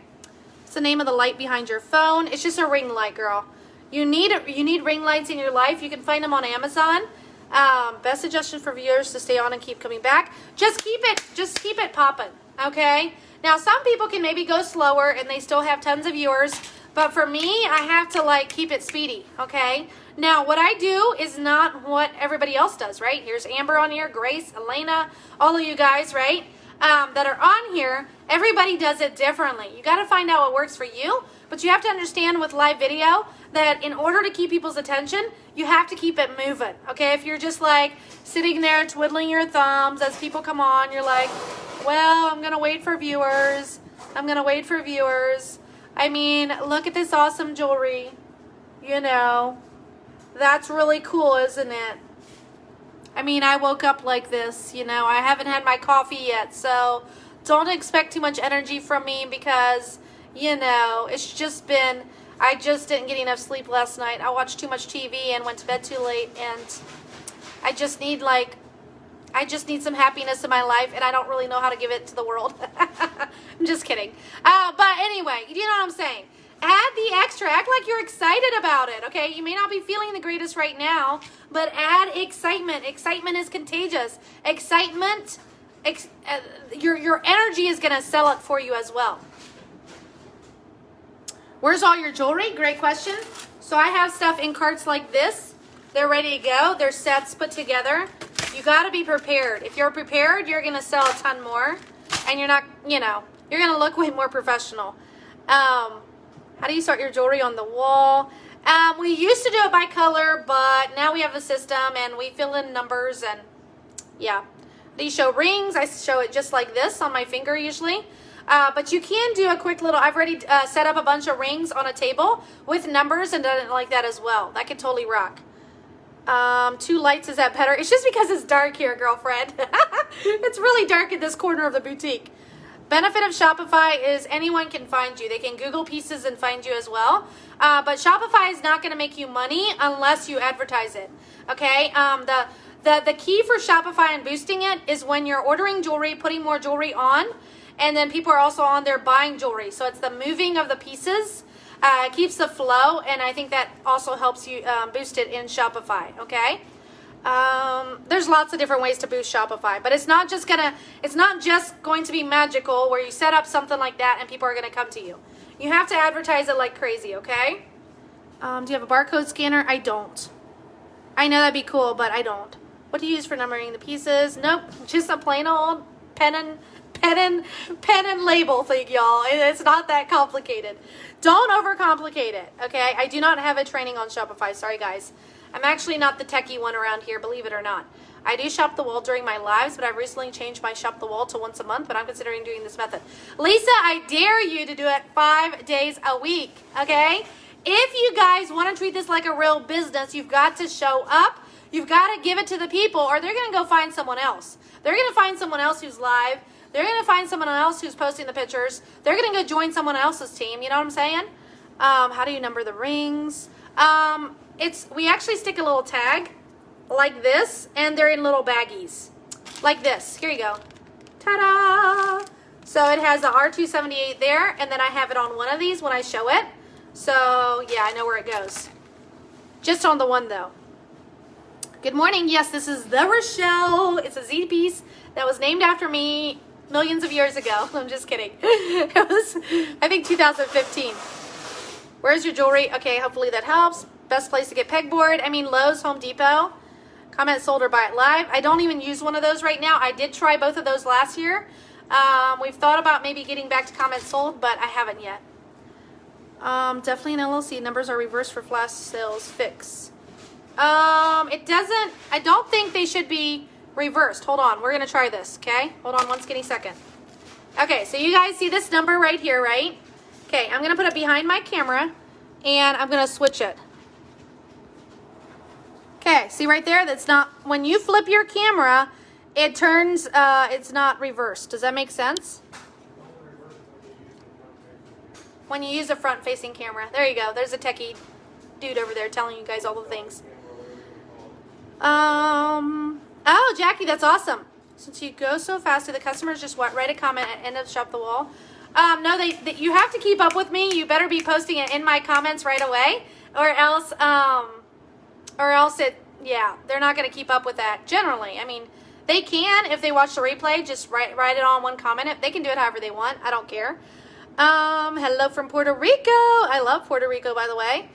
what's the name of the light behind your phone? It's just a ring light, girl. You need ring lights in your life. You can find them on Amazon. Best suggestion for viewers to stay on and keep coming back. Just keep it popping. Okay. Now some people can maybe go slower and they still have tons of viewers, but for me, I have to like keep it speedy. Okay. Now, what I do is not what everybody else does, right? Here's Amber on here, Grace, Elena, all of you guys, right, that are on here. Everybody does it differently. You got to find out what works for you, but you have to understand with live video that in order to keep people's attention, you have to keep it moving, okay? If you're just like sitting there twiddling your thumbs as people come on, you're like, well, I'm going to wait for viewers. I'm going to wait for viewers. I mean, look at this awesome jewelry, you know. That's really cool, isn't it? I mean, I woke up like this, you know. I haven't had my coffee yet, so don't expect too much energy from me because, you know, it's just been, I just didn't get enough sleep last night. I watched too much TV and went to bed too late, and I just need some happiness in my life, and I don't really know how to give it to the world. I'm just kidding. But anyway, you know what I'm saying? Add the extra. Act like you're excited about it, okay? You may not be feeling the greatest right now, but add excitement. Excitement is contagious. Excitement, your energy is going to sell it for you as well. Where's all your jewelry? Great question. So I have stuff in carts like this. They're ready to go. They're sets put together. You got to be prepared. If you're prepared, you're going to sell a ton more, and you're not, you know, you're going to look way more professional. How do you sort your jewelry on the wall? We used to do it by color, but now we have a system and we fill in numbers, and yeah. Do you show rings? I show it just like this on my finger usually. But you can do a quick little, I've already set up a bunch of rings on a table with numbers and done it like that as well. That could totally rock. 2 lights, is that better? It's just because it's dark here, girlfriend. It's really dark in this corner of the boutique. Benefit of Shopify is anyone can find you. They can Google pieces and find you as well. But Shopify is not going to make you money unless you advertise it. Okay? The key for Shopify and boosting it is when you're ordering jewelry, putting more jewelry on, and then people are also on there buying jewelry. So it's the moving of the pieces. It keeps the flow, and I think that also helps you boost it in Shopify. Okay? There's lots of different ways to boost Shopify, but it's not just going to be magical where you set up something like that and people are going to come to you. You have to advertise it like crazy, okay? Do you have a barcode scanner? I don't. I know that'd be cool, but I don't. What do you use for numbering the pieces? Nope, just a plain old pen and label thing, y'all. It's not that complicated. Don't overcomplicate it, okay? I do not have a training on Shopify. Sorry, guys. I'm actually not the techie one around here, believe it or not. I do shop the wall during my lives, but I've recently changed my shop the wall to once a month, but I'm considering doing this method. Lisa, I dare you to do it 5 days a week, okay? If you guys want to treat this like a real business, you've got to show up. You've got to give it to the people, or they're going to go find someone else. They're going to find someone else who's live. They're going to find someone else who's posting the pictures. They're going to go join someone else's team. You know what I'm saying? How do you number the rings? We actually stick a little tag like this, and they're in little baggies like this. Here you go. Ta-da! So it has the R278 there, and then I have it on one of these when I show it. So yeah, I know where it goes. Just on the one though. Good morning. Yes, this is the Rochelle. It's a Z piece that was named after me millions of years ago. I'm just kidding. It was, I think, 2015. Where's your jewelry? Okay, hopefully that helps. Best place to get pegboard. I mean, Lowe's, Home Depot. Comment sold or buy it live. I don't even use one of those right now. I did try both of those last year. We've thought about maybe getting back to comment sold, but I haven't yet. Definitely an LLC. Numbers are reversed for flash sales. Fix. It doesn't, I don't think they should be reversed. Hold on. We're going to try this. Okay. Hold on one skinny second. Okay. So you guys see this number right here, right? Okay. I'm going to put it behind my camera and I'm going to switch it. Okay. See right there? That's not, when you flip your camera, it turns, it's not reversed. Does that make sense? When you use a front-facing camera. There you go. There's a techie dude over there telling you guys all the things. Oh, Jackie, that's awesome. Since you go so fast, do the customers just write a comment at end of shop the wall? No, you have to keep up with me. You better be posting it in my comments right away, or else they're not going to keep up with that. Generally, I mean, they can if they watch the replay. Just write it on one comment. They can do it however they want. I don't care. Hello from Puerto Rico. I love Puerto Rico, by the way.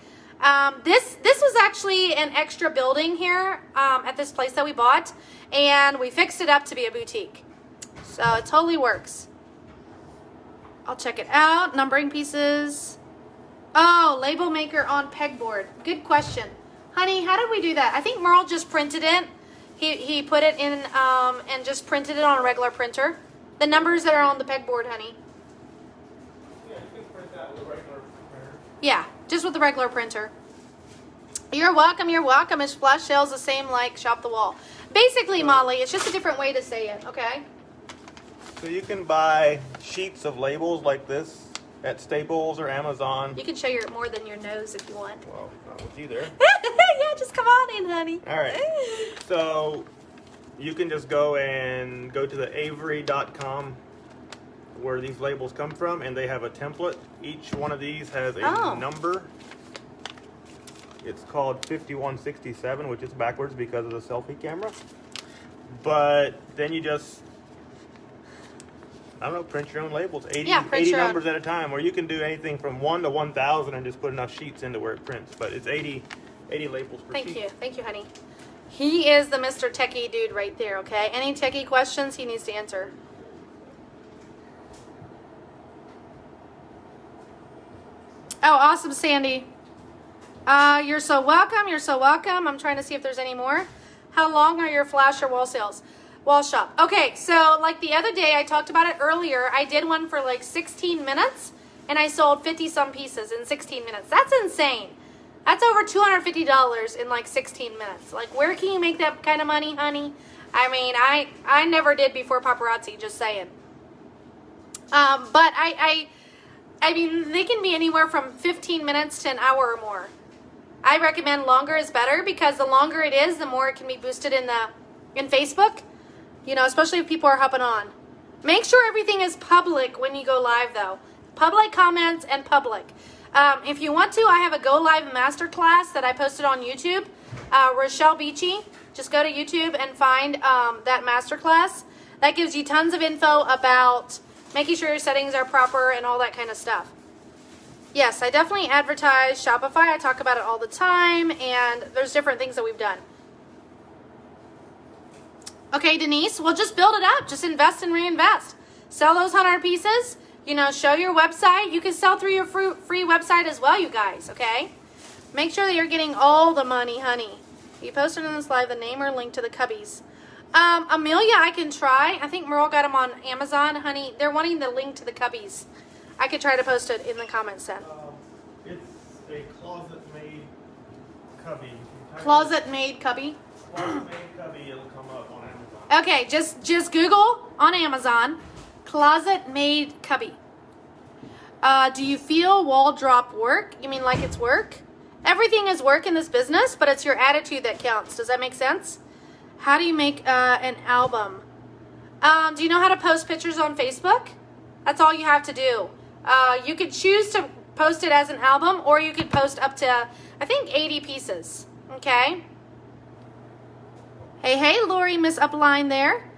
This was actually an extra building here at this place that we bought, and we fixed it up to be a boutique. So it totally works. I'll check it out. Numbering pieces. Oh, label maker on pegboard. Good question. Honey, how did we do that? I think Merle just printed it. He put it in and just printed it on a regular printer. The numbers that are on the pegboard, honey. Yeah, just with the regular printer. You're welcome, you're welcome. Is flash sales the same like shop the wall? Basically, Molly, it's just a different way to say it, okay? So you can buy sheets of labels like this at Staples or Amazon. You can show your more than your nose if you want. Well, not with you there. Yeah, just come on in, honey. All right. So you can just go to the Avery.com where these labels come from, and they have a template. Each one of these has a number. It's called 5167, which is backwards because of the selfie camera. But then you just, I don't know, print your own labels. 80 numbers at a time, or you can do anything from 1 to 1,000 and just put enough sheets into where it prints. But it's 80 labels per sheet. Thank you, honey. He is the Mr. Techie dude right there, okay? Any techie questions he needs to answer. Oh, awesome, Sandy. You're so welcome. You're so welcome. I'm trying to see if there's any more. How long are your flash or wall sales? Wall shop. Okay, so like the other day, I talked about it earlier. I did one for like 16 minutes, and I sold 50-some pieces in 16 minutes. That's insane. That's over $250 in like 16 minutes. Like, where can you make that kind of money, honey? I mean, I never did before paparazzi, just saying. But I mean, they can be anywhere from 15 minutes to an hour or more. I recommend longer is better because the longer it is, the more it can be boosted in Facebook. You know, especially if people are hopping on. Make sure everything is public when you go live, though. Public comments and public. If you want to, I have a Go Live Masterclass that I posted on YouTube. Rochelle Beachy. Just go to YouTube and find that masterclass. That gives you tons of info about making sure your settings are proper and all that kind of stuff. Yes, I definitely advertise Shopify. I talk about it all the time, and there's different things that we've done. Okay, Denise, well, just build it up. Just invest and reinvest. Sell those 100 pieces. You know, show your website. You can sell through your free website as well, you guys, okay? Make sure that you're getting all the money, honey. You posted in this live the name or link to the cubbies. Amelia, I can try. I think Merle got them on Amazon, honey. They're wanting the link to the cubbies. I could try to post it in the comments then. It's a closet-made cubby. Closet-made cubby. Closet-made cubby. It'll come up on Amazon. Okay, just Google on Amazon, closet-made cubby. Do you feel wall drop work? You mean like it's work? Everything is work in this business, but it's your attitude that counts. Does that make sense? How do you make an album? Do you know how to post pictures on Facebook? That's all you have to do. You could choose to post it as an album, or you could post up to, I think, 80 pieces. Okay? Hey, Lori, Miss Upline there.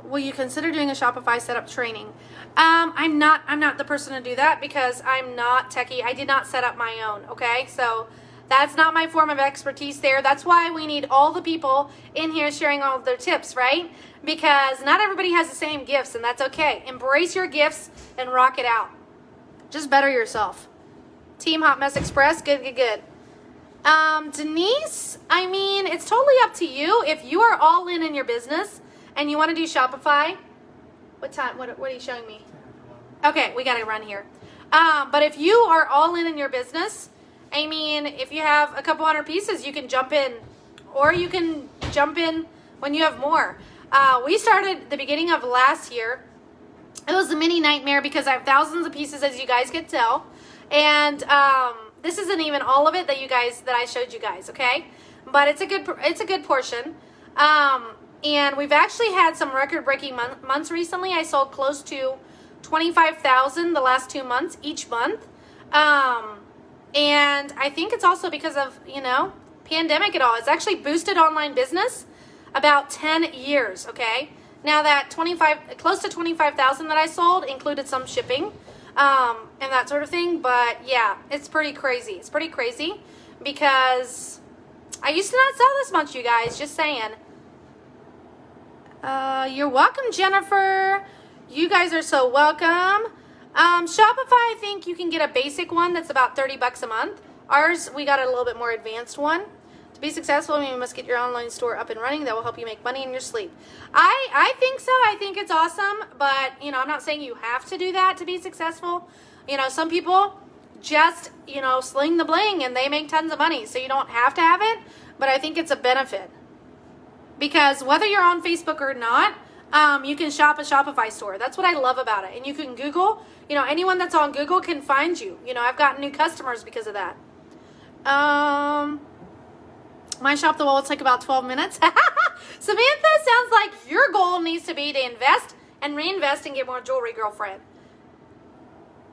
Will you consider doing a Shopify setup training? I'm not the person to do that because I'm not techie. I did not set up my own, okay? So that's not my form of expertise there. That's why we need all the people in here sharing all of their tips, right? Because not everybody has the same gifts, and that's okay. Embrace your gifts and rock it out. Just better yourself. Team Hot Mess Express, good. Denise, I mean, it's totally up to you. If you are all in your business and you want to do Shopify, what time? What are you showing me? Okay, we got to run here. But if you are all in your business, I mean, if you have a couple hundred pieces, you can jump in, or you can jump in when you have more. We started the beginning of last year. It was a mini nightmare because I have thousands of pieces, as you guys can tell, and this isn't even all of it that I showed you guys, okay? But it's a good portion. And we've actually had some record-breaking months recently. I sold close to 25,000 the last 2 months, each month. And I think it's also because of, pandemic and all. It's actually boosted online business about 10 years, okay? Now that close to 25,000 that I sold included some shipping and that sort of thing. But yeah, it's pretty crazy. It's pretty crazy because I used to not sell this much, you guys, just saying. You're welcome, Jennifer. You guys are so welcome. Shopify, I think you can get a basic one that's about $30 a month. Ours, we got a little bit more advanced one. To be successful, you must get your online store up and running. That will help you make money in your sleep. I think so. I think it's awesome. But, I'm not saying you have to do that to be successful. Some people just, sling the bling and they make tons of money. So you don't have to have it. But I think it's a benefit. Because whether you're on Facebook or not, you can shop a Shopify store. That's what I love about it. And you can Google, anyone that's on Google can find you. I've gotten new customers because of that. My shop the wall will take about 12 minutes. Samantha, sounds like your goal needs to be to invest and reinvest and get more jewelry, girlfriend.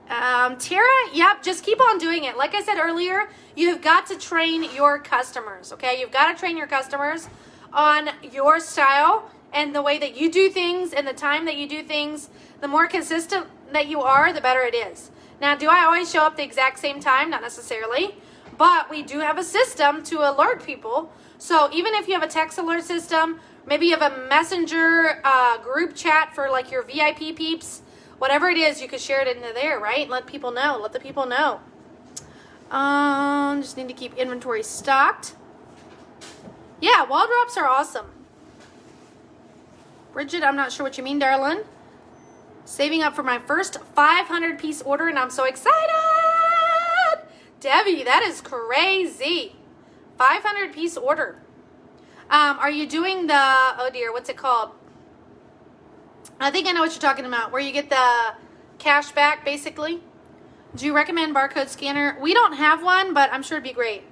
Tara, yep, just keep on doing it. Like I said earlier, you've got to train your customers, okay? You've got to train your customers on your style and the way that you do things and the time that you do things. The more consistent that you are, the better it is. Now, do I always show up the exact same time? Not necessarily, but we do have a system to alert people. So even if you have a text alert system, maybe you have a messenger group chat for like your VIP peeps, whatever it is, you could share it into there, right? Let people know. Let the people know. Just need to keep inventory stocked. Yeah, wall drops are awesome. Bridget, I'm not sure what you mean, darling. Saving up for my first 500 piece order, and I'm so excited. Debbie, that is crazy. 500 piece order. Are you doing the, oh dear, what's it called? I think I know what you're talking about, where you get the cash back, basically. Do you recommend barcode scanner? We don't have one, but I'm sure it'd be great.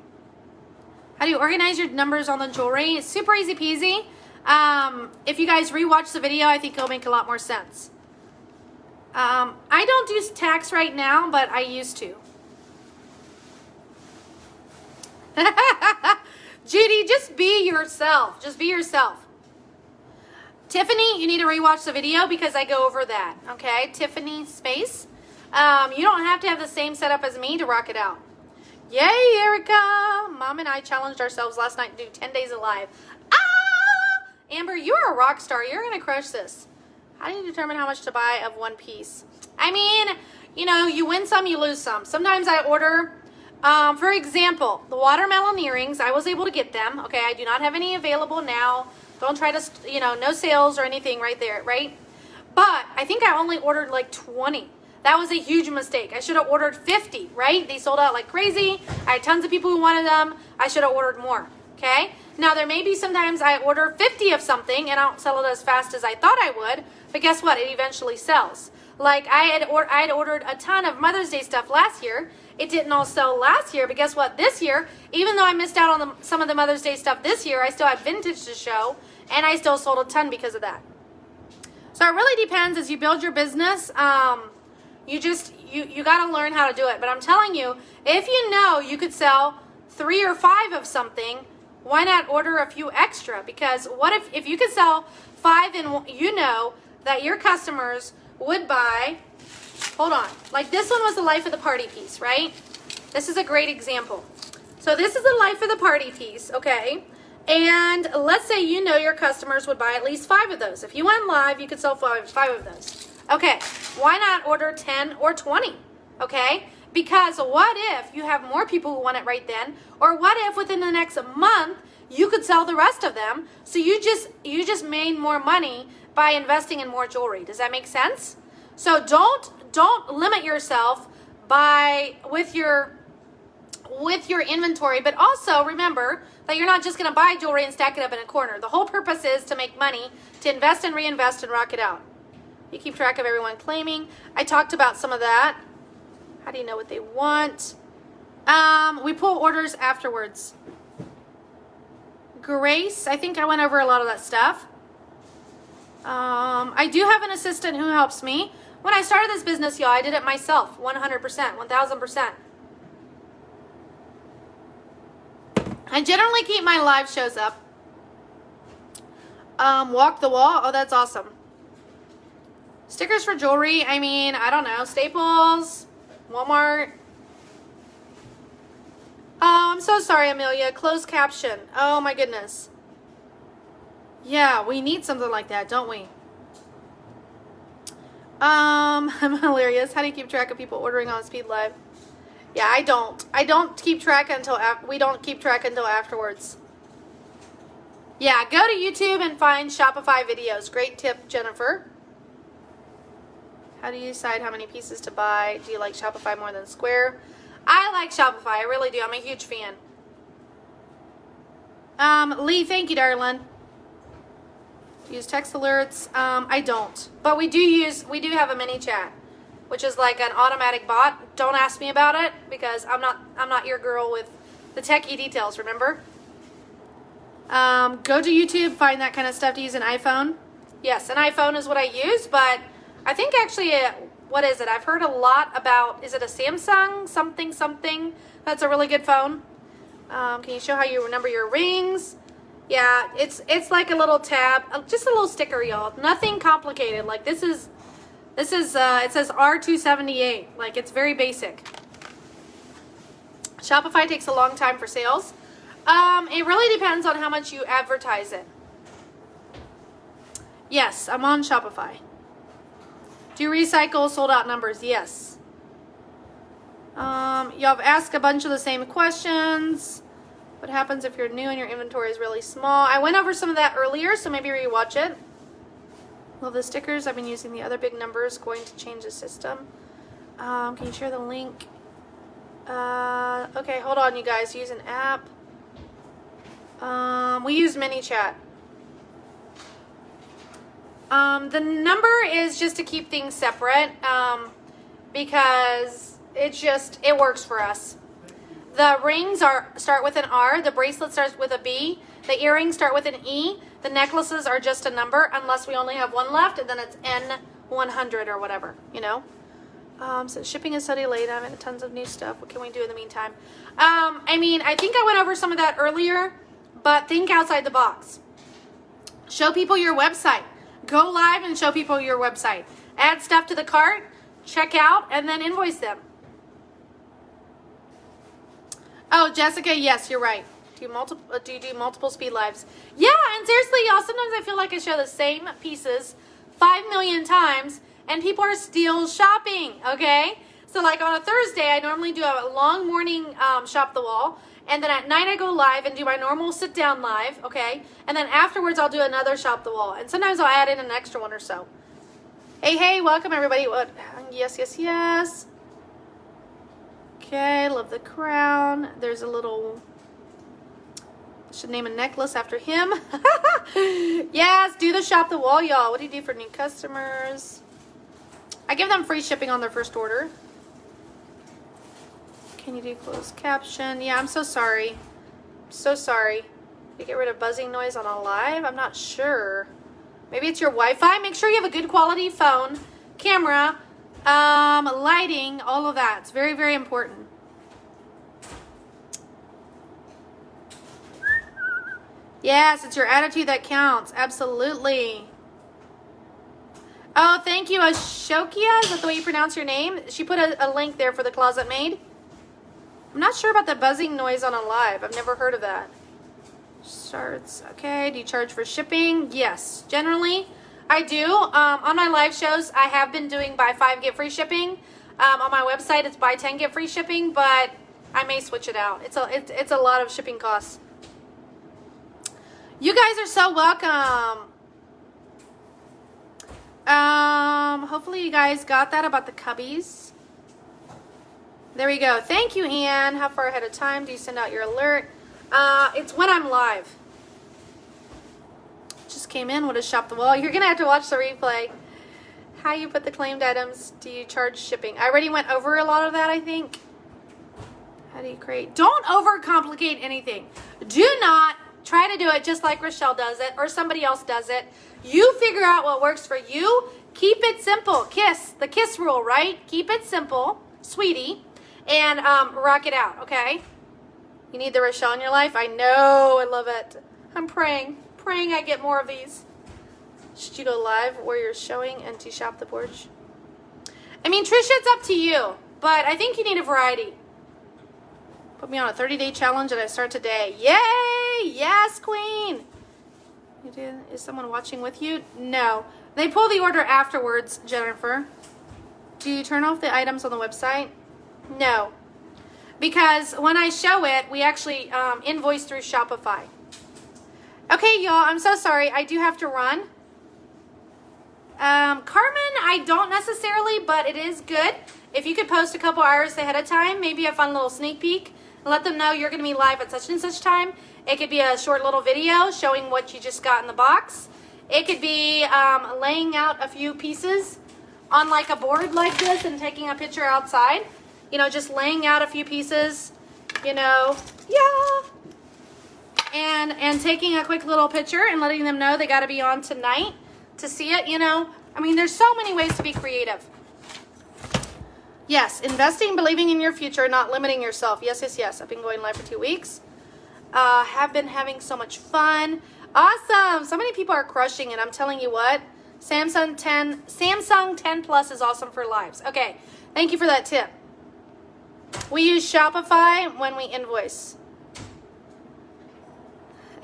How do you organize your numbers on the jewelry? It's super easy peasy. If you guys rewatch the video, I think it'll make a lot more sense. I don't do tax right now, but I used to. Judy, just be yourself. Just be yourself. Tiffany, you need to rewatch the video because I go over that. Okay, Tiffany Space. You don't have to have the same setup as me to rock it out. Yay, Erica! Mom and I challenged ourselves last night to do 10 days alive. Ah! Amber, you're a rock star. You're going to crush this. How do you determine how much to buy of one piece? I mean, you know, you win some, you lose some. Sometimes I order, for example, the watermelon earrings. I was able to get them. Okay, I do not have any available now. Don't try to, you know, no sales or anything right there, right? But I think I only ordered like 20. That was a huge mistake. I should have ordered 50, right? They sold out like crazy. I had tons of people who wanted them. I should have ordered more, okay? Now, there may be sometimes I order 50 of something and I don't sell it as fast as I thought I would, but guess what? It eventually sells. Like I had ordered a ton of Mother's Day stuff last year. It didn't all sell last year, but guess what? This year, even though I missed out on some of the Mother's Day stuff this year, I still have vintage to show, and I still sold a ton because of that. So it really depends as you build your business. You got to learn how to do it. But I'm telling you, if you know you could sell 3 or 5 of something, why not order a few extra? Because what if you could sell 5 and you know that your customers would buy, hold on, like this one was the life of the party piece, right? This is a great example. So this is the life of the party piece, okay? And let's say you know your customers would buy at least 5 of those. If you went live, you could sell 5 of those. Okay, why not order 10 or 20, okay? Because what if you have more people who want it right then? Or what if within the next month, you could sell the rest of them? So you just made more money by investing in more jewelry. Does that make sense? So don't limit yourself with your inventory, but also remember that you're not just going to buy jewelry and stack it up in a corner. The whole purpose is to make money, to invest and reinvest and rock it out. You keep track of everyone claiming. I talked about some of that. How do you know what they want? We pull orders afterwards. Grace, I think I went over a lot of that stuff. I do have an assistant who helps me. When I started this business, y'all, I did it myself, 100%, 1000%. I generally keep my live shows up. Walk the wall. Oh, that's awesome. Stickers for jewelry. I mean, I don't know. Staples, Walmart. Oh, I'm so sorry, Amelia. Closed caption. Oh, my goodness. Yeah, we need something like that, don't we? I'm hilarious. How do you keep track of people ordering on Speed Live? Yeah, I don't. I don't keep track until we don't keep track until afterwards. Yeah, go to YouTube and find Shopify videos. Great tip, Jennifer. How do you decide how many pieces to buy? Do you like Shopify more than Square? I like Shopify. I really do. I'm a huge fan. Lee, thank you, darling. Use text alerts. I don't. But we do have a mini chat, which is like an automatic bot. Don't ask me about it because I'm not your girl with the techie details, remember? Go to YouTube, find that kind of stuff to use an iPhone. Yes, an iPhone is what I use, but I think actually, what is it? I've heard a lot about, is it a Samsung something? That's a really good phone. Can you show how you number your rings? Yeah, it's like a little tab, just a little sticker, y'all. Nothing complicated. Like this is it says R278. Like it's very basic. Shopify takes a long time for sales. It really depends on how much you advertise it. Yes, I'm on Shopify. Do you recycle sold out numbers? Yes. Y'all have asked a bunch of the same questions. What happens if you're new and your inventory is really small? I went over some of that earlier, so maybe rewatch it. Love the stickers. I've been using the other big numbers. Going to change the system. Can you share the link? Okay, hold on, you guys. Use an app. We use ManyChat. The number is just to keep things separate because it works for us. The rings start with an R. The bracelet starts with a B. The earrings start with an E. The necklaces are just a number unless we only have one left, and then it's N100 or whatever, you know. So shipping is so delayed. I'm tons of new stuff. What can we do in the meantime? I mean, I think I went over some of that earlier. but think outside the box. Show people your website. Go live and show people your website. Add stuff to the cart, check out, and then invoice them. Oh, Jessica, yes, you're right. Do you do multiple speed lives? Yeah, and seriously, y'all, sometimes I feel like I show the same pieces 5 million times, and people are still shopping, okay? So like on a Thursday, I normally do a long morning shop the wall, and then at night I go live and do my normal sit down live, okay? And then afterwards I'll do another shop the wall, and sometimes I'll add in an extra one or so. Hey, welcome everybody. What? Yes. Okay, love the crown. There's a little, should name a necklace after him. Yes, do the shop the wall, y'all. What do you do for new customers? I give them free shipping on their first order. Can you do closed caption? Yeah, I'm so sorry. So sorry. You get rid of buzzing noise on a live? I'm not sure. Maybe it's your Wi-Fi. Make sure you have a good quality phone, camera, lighting, all of that. It's very, very important. Yes, it's your attitude that counts. Absolutely. Oh, thank you, Ashokia. Is that the way you pronounce your name? She put a link there for the Closet Maid. I'm not sure about the buzzing noise on a live. I've never heard of that. Starts. Okay. Do you charge for shipping? Yes. Generally, I do. On my live shows, I have been doing buy 5 get free shipping. On my website, it's buy 10 get free shipping, but I may switch it out. It's a lot of shipping costs. You guys are so welcome. Hopefully you guys got that about the cubbies. There we go. Thank you, Anne. How far ahead of time do you send out your alert? It's when I'm live. Just came in. What is shop the wall? You're gonna have to watch the replay. How you put the claimed items? Do you charge shipping? I already went over a lot of that, I think. How do you create? Don't overcomplicate anything. Do not try to do it just like Rochelle does it or somebody else does it. You figure out what works for you. Keep it simple. KISS, the KISS rule, right? Keep it simple, sweetie, and rock it out, okay? You need the Rochelle in your life? I know, I love it. I'm praying I get more of these. Should you go live where you're showing and to shop the porch? I mean, Trisha, it's up to you, but I think you need a variety. Put me on a 30-day challenge and I start today. Yay! Yes, queen! You did? Is someone watching with you? No. They pull the order afterwards, Jennifer. Do you turn off the items on the website? No. Because when I show it, we actually invoice through Shopify. Okay, y'all, I'm so sorry. I do have to run. Carmen, I don't necessarily, but it is good. If you could post a couple hours ahead of time, maybe a fun little sneak peek, and let them know you're going to be live at such and such time. It could be a short little video showing what you just got in the box. It could be laying out a few pieces on like a board like this and taking a picture outside. You know, just laying out a few pieces, you know, yeah. And taking a quick little picture and letting them know they got to be on tonight to see it, you know. I mean, there's so many ways to be creative. Yes, investing, believing in your future, not limiting yourself. Yes. I've been going live for 2 weeks. Have been having so much fun. Awesome. So many people are crushing it. I'm telling you what. Samsung 10 Plus is awesome for lives. Okay. Thank you for that tip. We use Shopify when we invoice.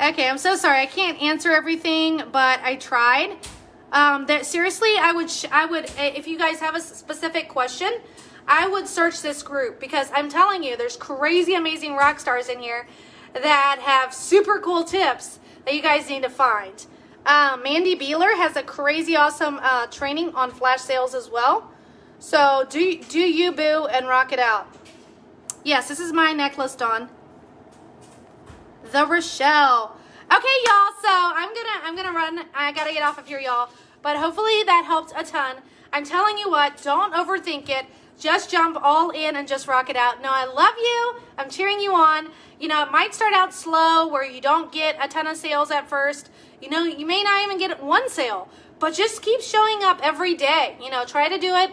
Okay, I'm so sorry. I can't answer everything, but I tried. Seriously, I would, if you guys have a specific question, I would search this group because I'm telling you, there's crazy, amazing rock stars in here that have super cool tips that you guys need to find. Mandy Beeler has a crazy, awesome training on flash sales as well. So do you, boo, and rock it out. Yes, this is my necklace, Dawn. The Rochelle. Okay, y'all. So I'm gonna run. I gotta get off of here, y'all. But hopefully that helped a ton. I'm telling you what. Don't overthink it. Just jump all in and just rock it out. No, I love you. I'm cheering you on. You know, it might start out slow where you don't get a ton of sales at first. You know, you may not even get one sale, but just keep showing up every day. You know, try to do it.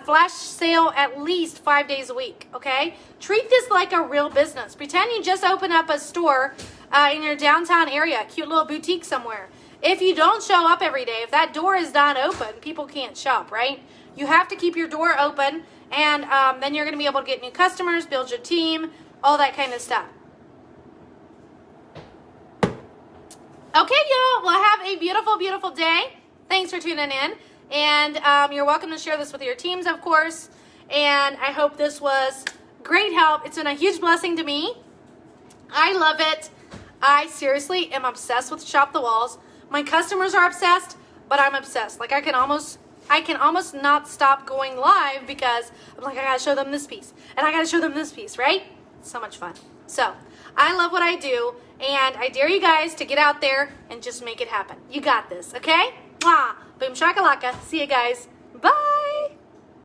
Flash sale at least 5 days a week, okay? Treat this like a real business. Pretend you just open up a store in your downtown area, cute little boutique somewhere. If you don't show up every day, if that door is not open, people can't shop, right? You have to keep your door open, and then you're going to be able to get new customers, build your team, all that kind of stuff. Okay, y'all. Well, have a beautiful, beautiful day. Thanks for tuning in. And you're welcome to share this with your teams, of course. And I hope this was great help. It's been a huge blessing to me. I love it. I seriously am obsessed with Shop the Walls. My customers are obsessed, but I'm obsessed. Like I can almost not stop going live because I'm like, I gotta show them this piece. And I gotta show them this piece, right? It's so much fun. So I love what I do. And I dare you guys to get out there and just make it happen. You got this, okay? Mwah. Boom shakalaka. See you guys. Bye.